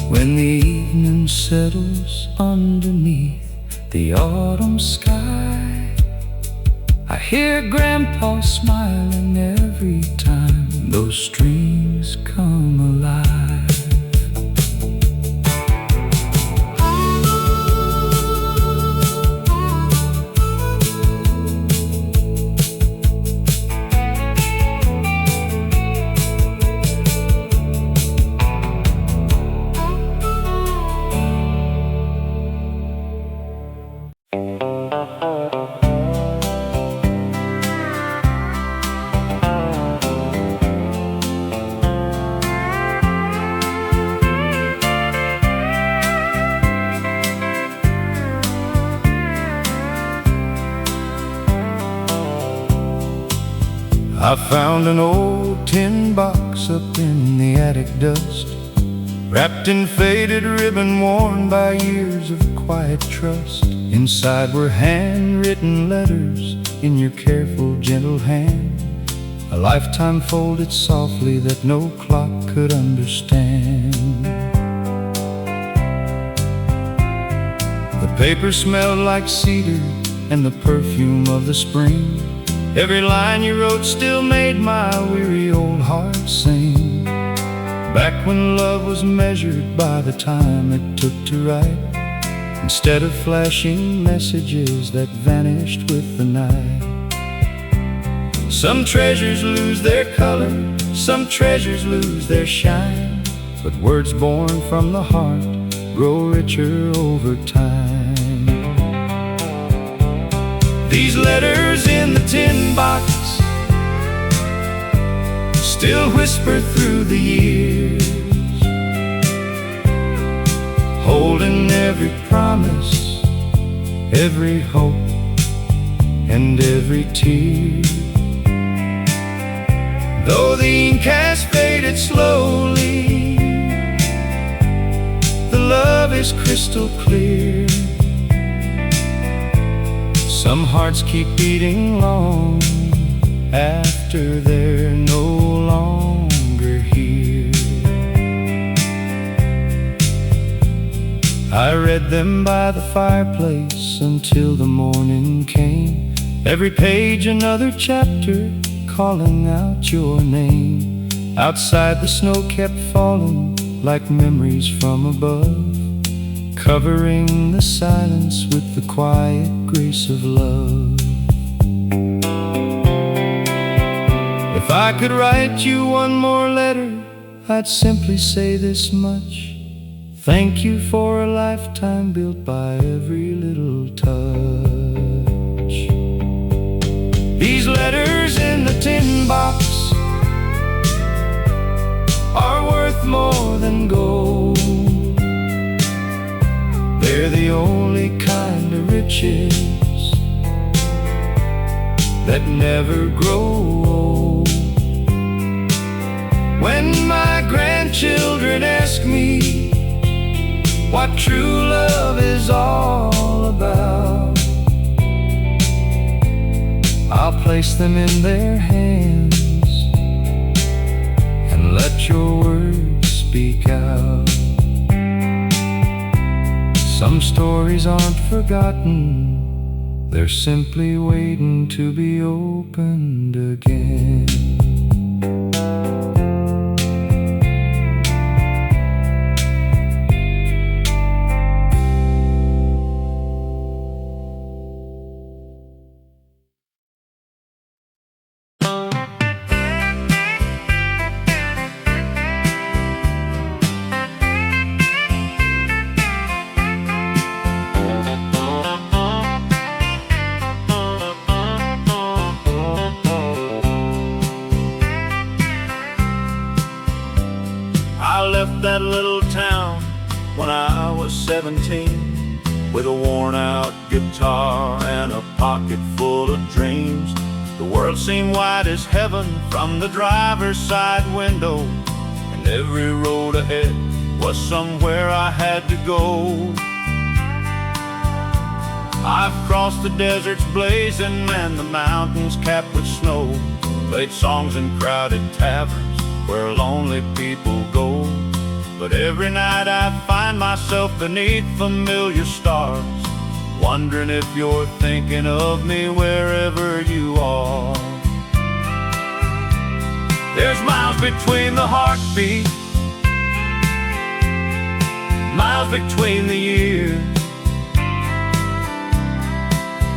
When the evening settles underneath the autumn sky, I hear Grandpa smiling every time those strings come alive. I found an old tin box up in the attic dust, wrapped in faded ribbon worn by years of quiet trust. Inside were handwritten letters in your careful, gentle hand, a lifetime folded softly that no clock could understand. The paper smelled like cedar and the perfume of the spring. Every line you wrote still made my weary old heart sing. Back when love was measured by the time it took to write, instead of flashing messages that vanished with the night. Some treasures lose their color, some treasures lose their shine, but words born from the heart grow richer over time. These letters in the tin box still whisper through the years, holding every promise, every hope, and every tear. Though the ink has faded slowly, the love is crystal clear. Some hearts keep beating long after they're no longer here. I read them by the fireplace until the morning came, every page another chapter calling out your name. Outside the snow kept falling like memories from above, covering the silence with the quiet grace of love. If I could write you one more letter, I'd simply say this much: thank you for a lifetime built by every little touch. These letters in the tin box are worth more than gold. They're the only kind of riches that never grow old. When my grandchildren ask me what true love is all about. I'll place them in their hands and let your words speak out. Some stories aren't forgotten, they're simply waiting to be opened again. I left that little town when I was 17, with a worn-out guitar and a pocket full of dreams. The world seemed wide as heaven from the driver's side window, and every road ahead was somewhere I had to go. I've crossed the deserts blazing and the mountains capped with snow, played songs in crowded taverns where lonely people go. But every night I find myself beneath familiar stars, wondering if you're thinking of me wherever you are. There's miles between the heartbeats, miles between the years,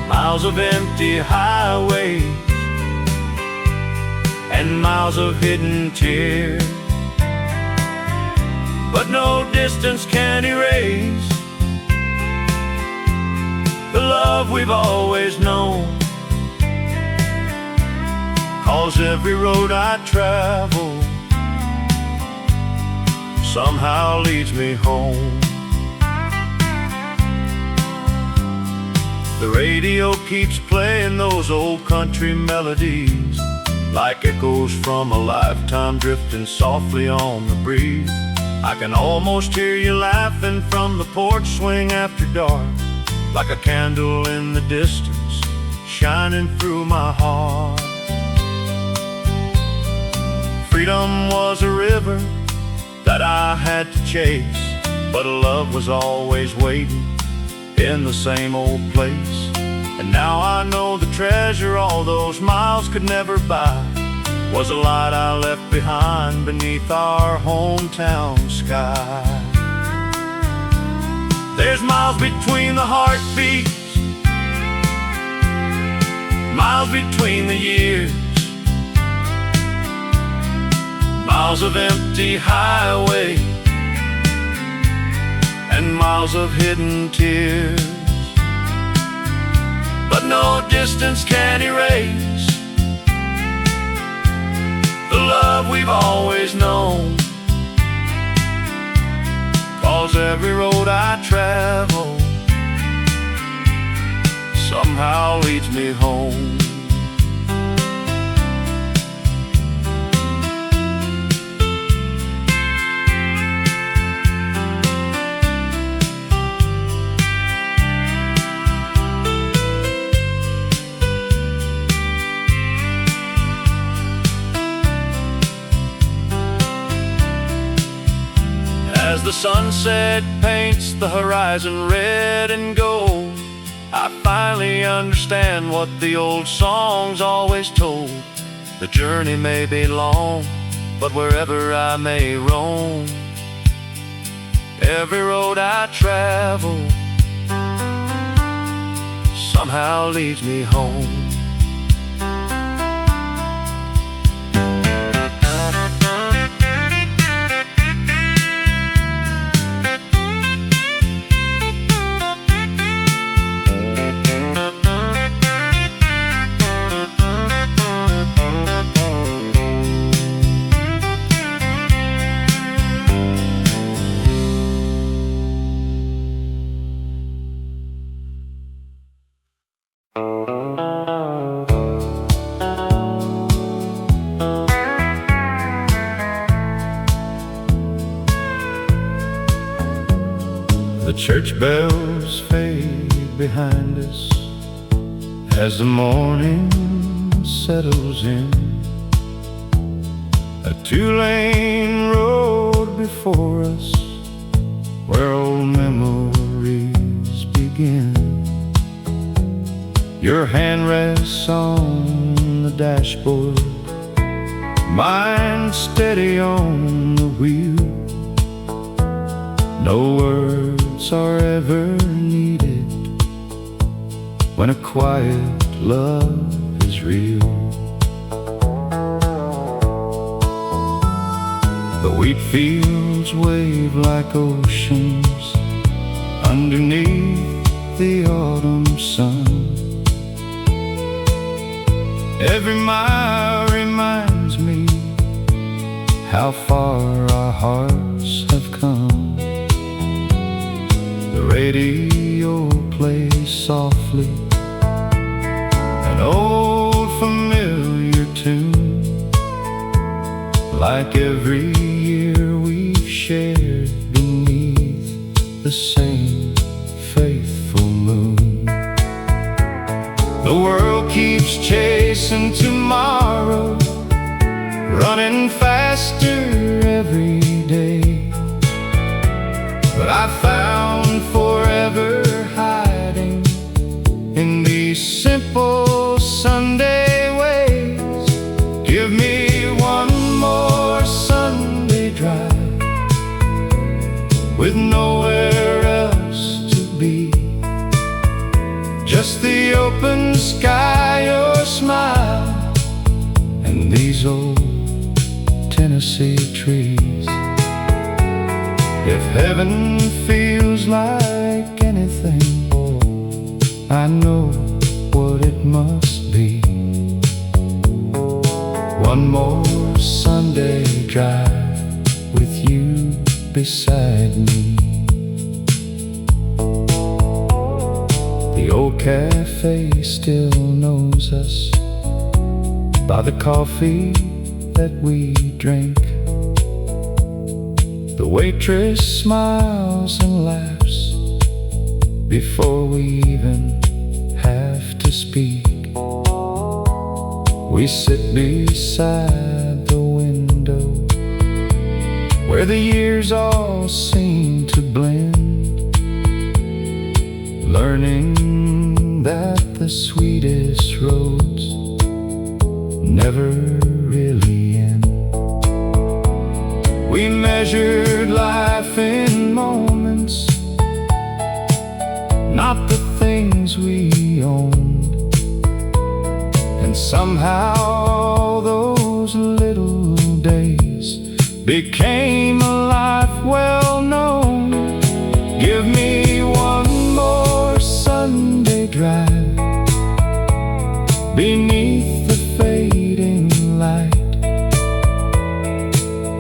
miles of empty highways and miles of hidden tears. But no distance can erase the love we've always known, 'cause every road I travel somehow leads me home. The radio keeps playing those old country melodies, like echoes from a lifetime drifting softly on the breeze. I can almost hear you laughing from the porch swing after dark, like a candle in the distance, shining through my heart. Freedom was a river that I had to chase, but love was always waiting in the same old place. And now I know the treasure all those miles could never buy was a light I left behind beneath our hometown sky. There's miles between the heartbeats, miles between the years, miles of empty highway and miles of hidden tears. But no distance can erase the love we've always known, 'cause every road I travel somehow leads me home. As the sunset paints the horizon red and gold, I finally understand what the old songs always told. The journey may be long, but wherever I may roam, every road I travel somehow leads me home. The church bells fade behind us as the morning settles in. A two-lane road before us where old memories begin. Your hand rests on the dashboard, mine steady on the wheel. No words are ever needed when a quiet love is real. The wheat fields wave like oceans underneath the autumn sun. Every mile reminds me how far our hearts have come. The radio plays softly an old familiar tune, like every year we've shared beneath the same faithful moon. The world keeps chasing tomorrow, running faster every day, but I found forever hiding in these simple Sunday ways. Give me one more Sunday drive with nowhere else to be, just the open sky, your smile, and these old Tennessee trees. If heaven feels like anything, I know what it must be. One more Sunday drive with you beside me. The old cafe still knows us by the coffee that we drink. The waitress smiles and laughs before we even have to speak. We sit beside the window where the years all seem to blend, learning that the sweetest roads never really end. We measured life in moments, not the things we owned, and somehow those little days became a life well known. Give me one more Sunday drive beneath the fading light,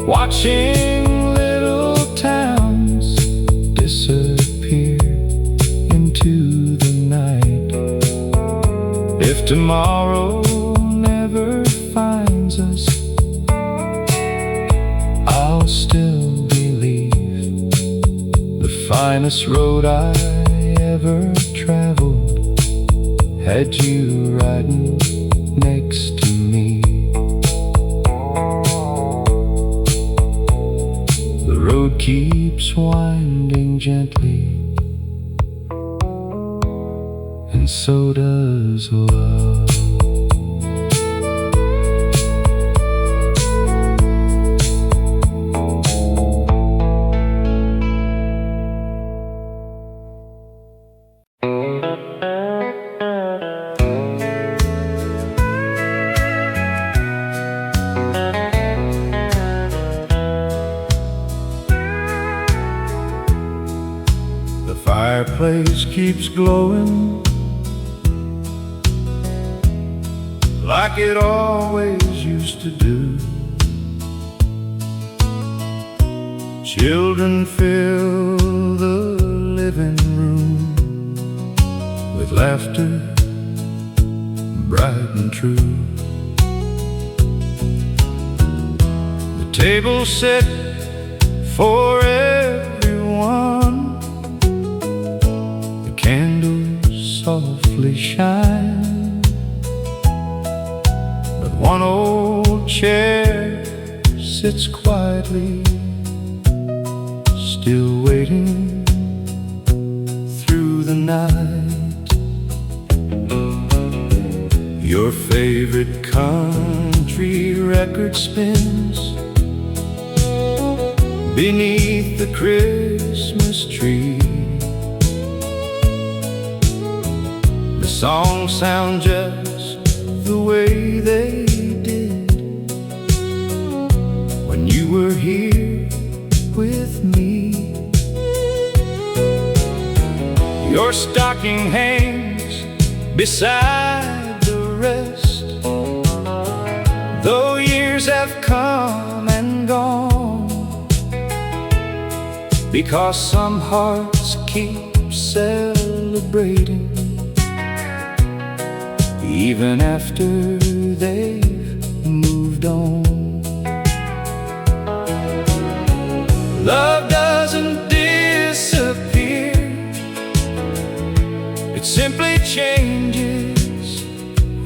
watching little towns disappear into the night. If tomorrow never finds us, I'll still believe the finest road I ever traveled had you riding next to me. The road keeps winding gently, and so does love. The fireplace keeps glowing like it always used to do. Children fill the living room with laughter bright and true. The table set for everyone, softly shine, but one old chair sits quietly, still waiting through the night. Your favorite country record spins beneath the Christmas tree. The songs sound just the way they did when you were here with me. Your stocking hangs beside the rest, though years have come and gone, because some hearts keep celebrating even after they've moved on. Love doesn't disappear, it simply changes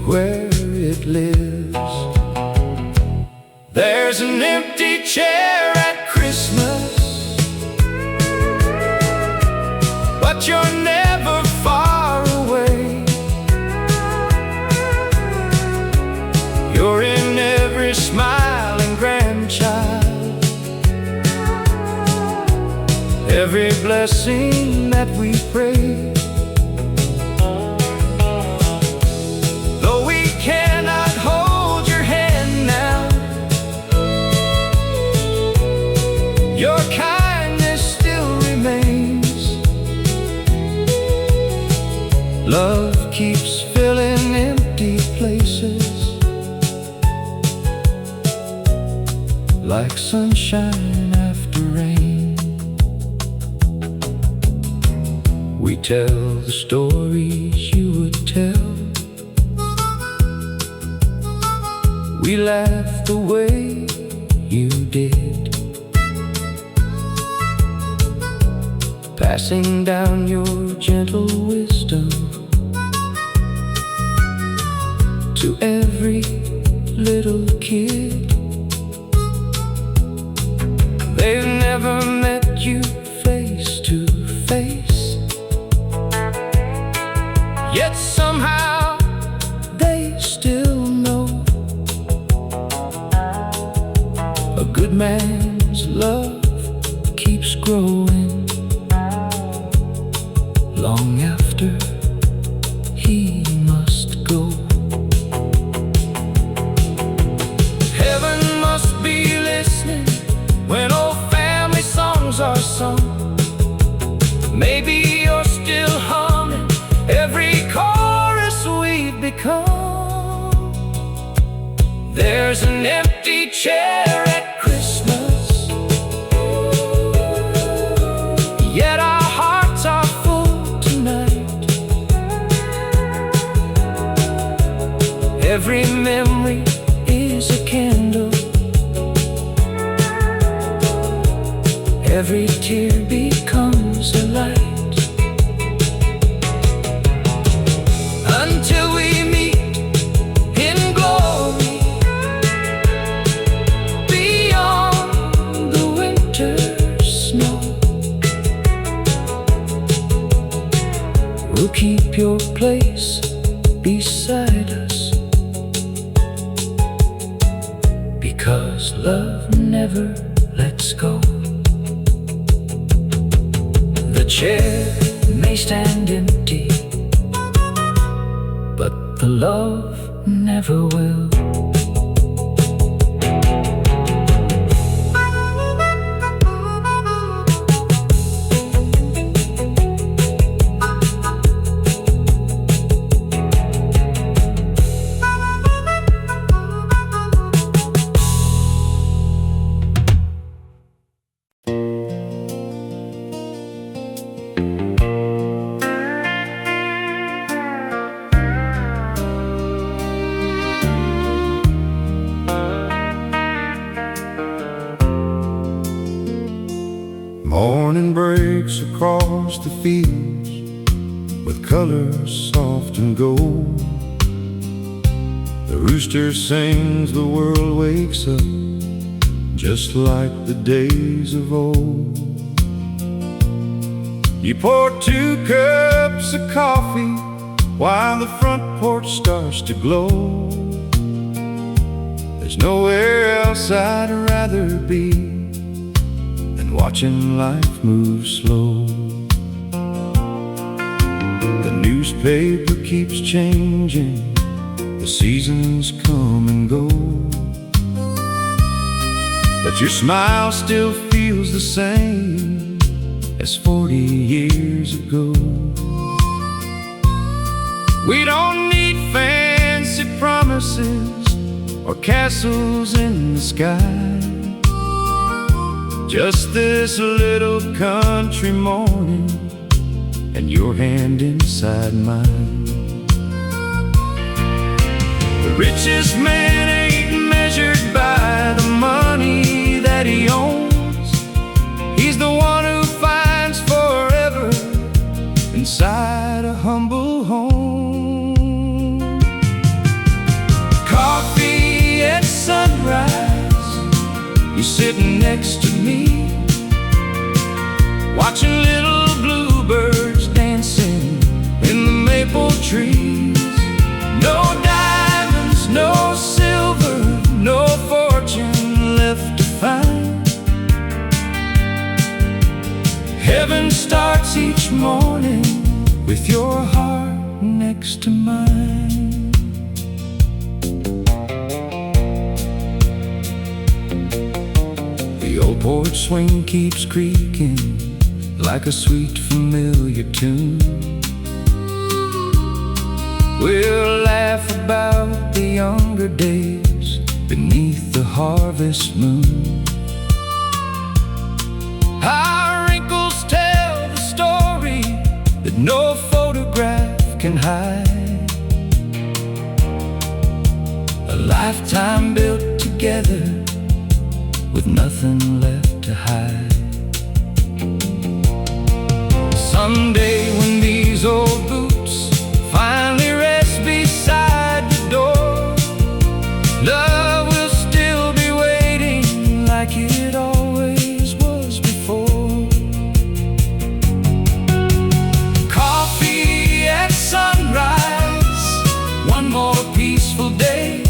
where it lives. There's an empty chair at Christmas, but you're never far away. You're in every smiling grandchild, every blessing that we pray. Though we cannot hold your hand now, your kindness still remains. Love keeps filling empty places, like sunshine after rain. We tell the stories you would tell, we laugh the way you did, passing down your gentle wisdom to every little kid. They've never met you face to face, yet somehow they still know a good man's love keeps growing long after he must go. Heaven must be listening when old family songs are sung. Maybe you're still humming every chorus we've become. There's an empty chair at Christmas, yet our hearts are full tonight. Every memory is a candle, every tear becomes a light. Until we meet in glory beyond the winter snow, we'll keep your place beside us, because love never lets go. The chair may stand empty, but the love never will. Morning breaks across the fields, with colors soft and gold. The rooster sings, the world wakes up, just like the days of old. You pour 2 cups of coffee while the front porch starts to glow. There's nowhere else I'd rather be than watching life move slow. The newspaper keeps changing, the seasons come and go, but your smile still feels the same as 40 years ago. We don't need fancy promises or castles in the sky, just this little country morning and your hand inside mine. The richest man ain't measured by the money that he owns. He's the one who finds forever inside a humble home. Coffee at sunrise, you're sitting next to me, watching little bluebirds dancing in the maple trees. No diamonds, no silver, no fortune left to find. Heaven starts each morning with your heart next to mine. The old porch swing keeps creaking like a sweet familiar tune. We'll laugh about the younger days beneath the harvest moon. Our wrinkles tell the story that no photograph can hide. A lifetime built together with nothing left to hide. Someday when these old boots finally rest beside the door, love will still be waiting like it always was before. Coffee at sunrise, one more peaceful day.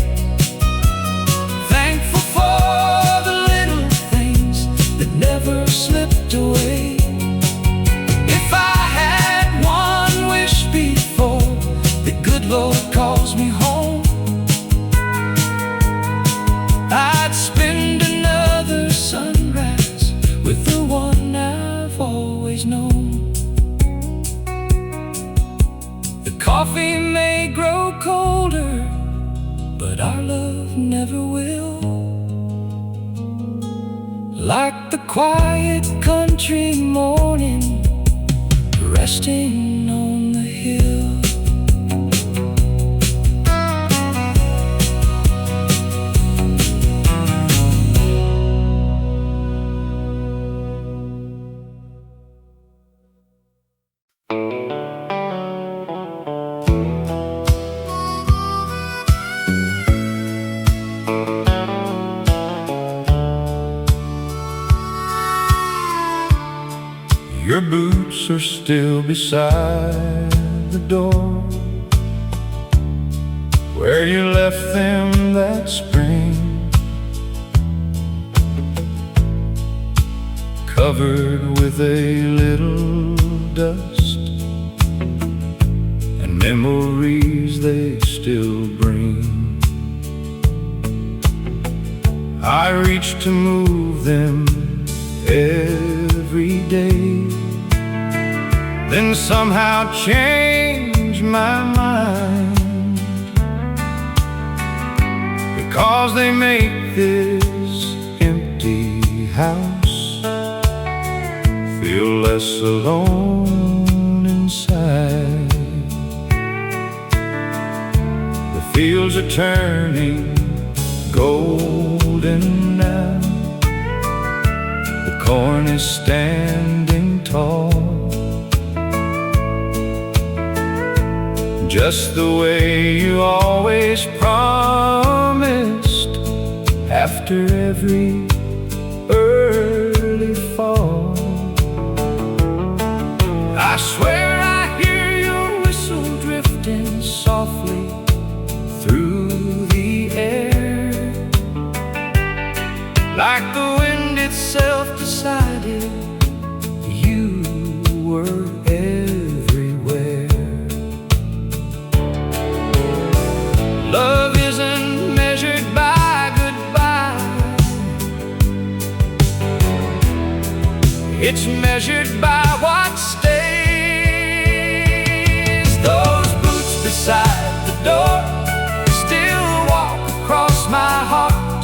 Thankful for the little things that never slipped away. Lord calls me home, I'd spend another sunrise with the one I've always known. The coffee may grow colder, but our love never will. Like the quiet country morning resting on the hill. Your boots are still beside the door where you left them that spring, covered with a little dust and memories they still bring. I reach to move them every day, then somehow change my mind, because they make this empty house feel less alone inside. The fields are turning golden now, the corn is standing tall, just the way you always promised. After every early fall, I swear I hear your whistle drifting softly through the air, like the wind itself decided you were everywhere. Love isn't measured by goodbye, it's measured by what stays. Those boots beside the door still walk across my heart.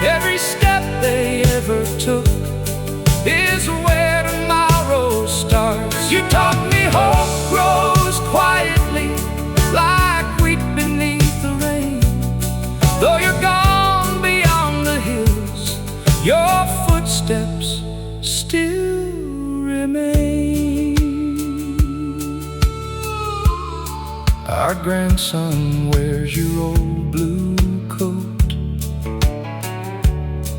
Every step they ever took is where tomorrow starts. You taught me hope grows quietly, like wheat beneath the rain. Though you're gone beyond the hills, your footsteps still remain. Our grandson wears your old blue coat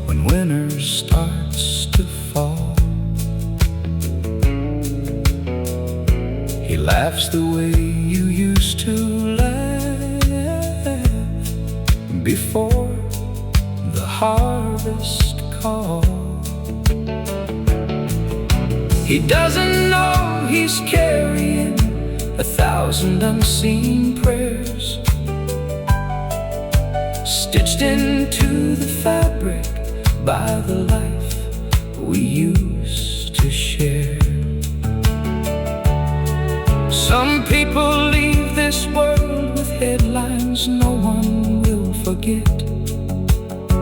when winter starts to fall. He laughs the way you used to laugh before the harvest call. He doesn't know he's carrying 1,000 unseen prayers, stitched into the fabric by the life we used to share. Some people leave this world with headlines no one will forget.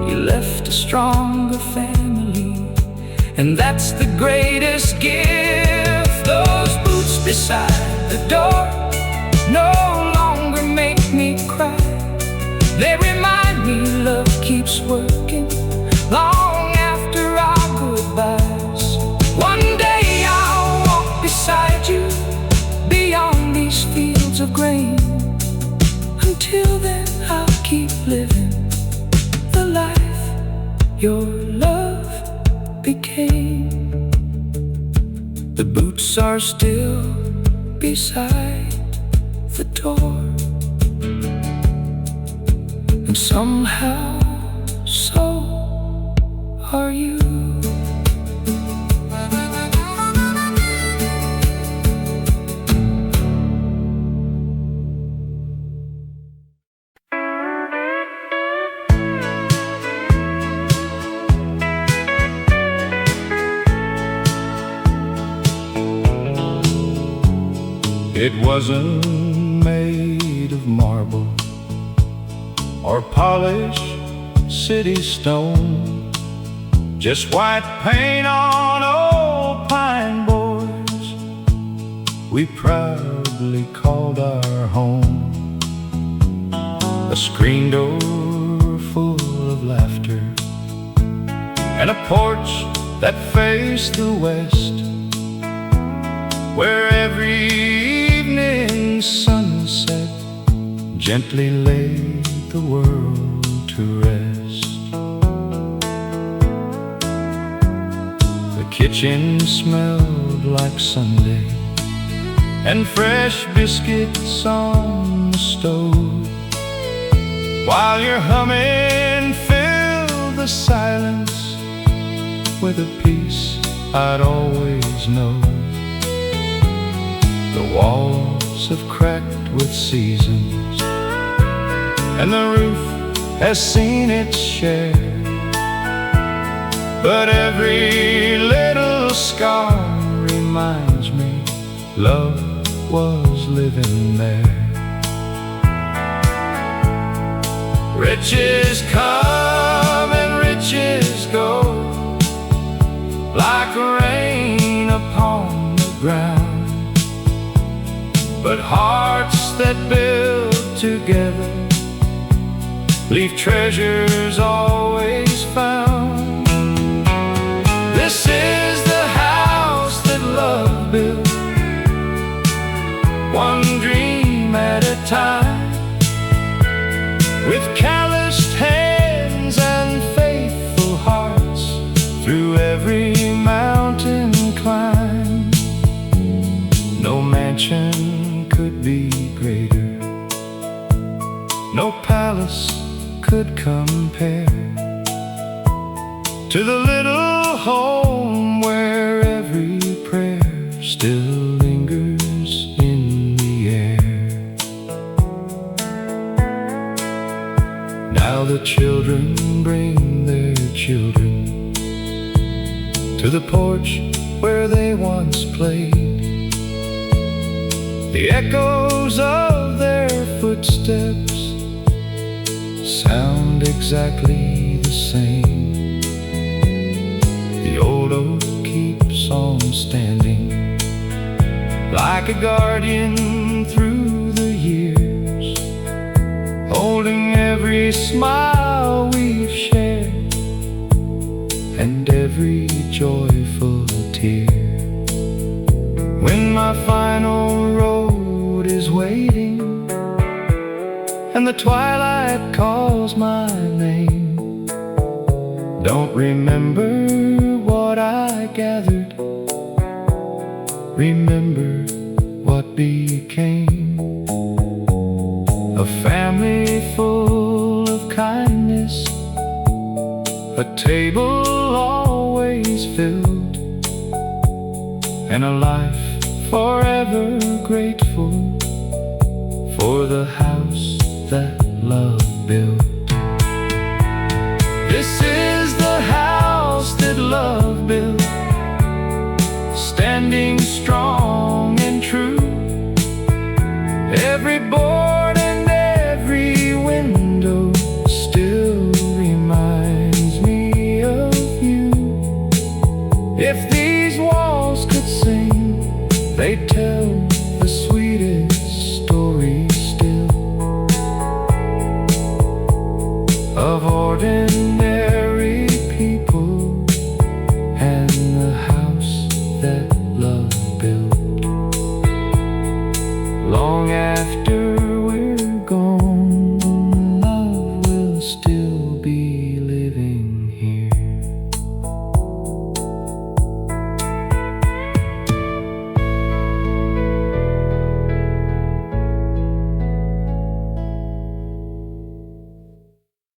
You left a stronger family, and that's the greatest gift. Those boots beside the door no longer make me cry. They remind me love keeps working long after our goodbyes. One day I'll walk beside you beyond these fields of grain. Until then I'll keep living the life your love became. The boots are still beside the door, and somehow so are you. It wasn't made of marble or polished city stone, just white paint on old pine boards we proudly called our home. A screen door full of laughter and a porch that faced the west, where every evening sunset gently laid the world to rest. The kitchen smelled like Sunday and fresh biscuits on the stove, while your humming filled the silence with a peace I'd always known. The walls have cracked with seasons, and the roof has seen its share, but every little scar reminds me love was living there. Riches come and riches go, like rain upon the ground, but hearts that build together leave treasures always found. This is the house that love built, one dream at a could compare to the little home where every prayer still lingers in the air. Now the children bring their children to the porch where they once played. The echoes of their footsteps sound exactly the same. The old oak keeps on standing like a guardian through the years, holding every smile we've shared and every joyful tear. When my final road is waiting and the twilight calls my name, don't remember what I gathered, remember what became. A family full of kindness, a table always filled, and a life forever grateful for the house that love built. This is the house that love built, standing strong and true. Every board and every window still reminds me of you. If these walls could sing, they'd tell the sweetest story still of ordinary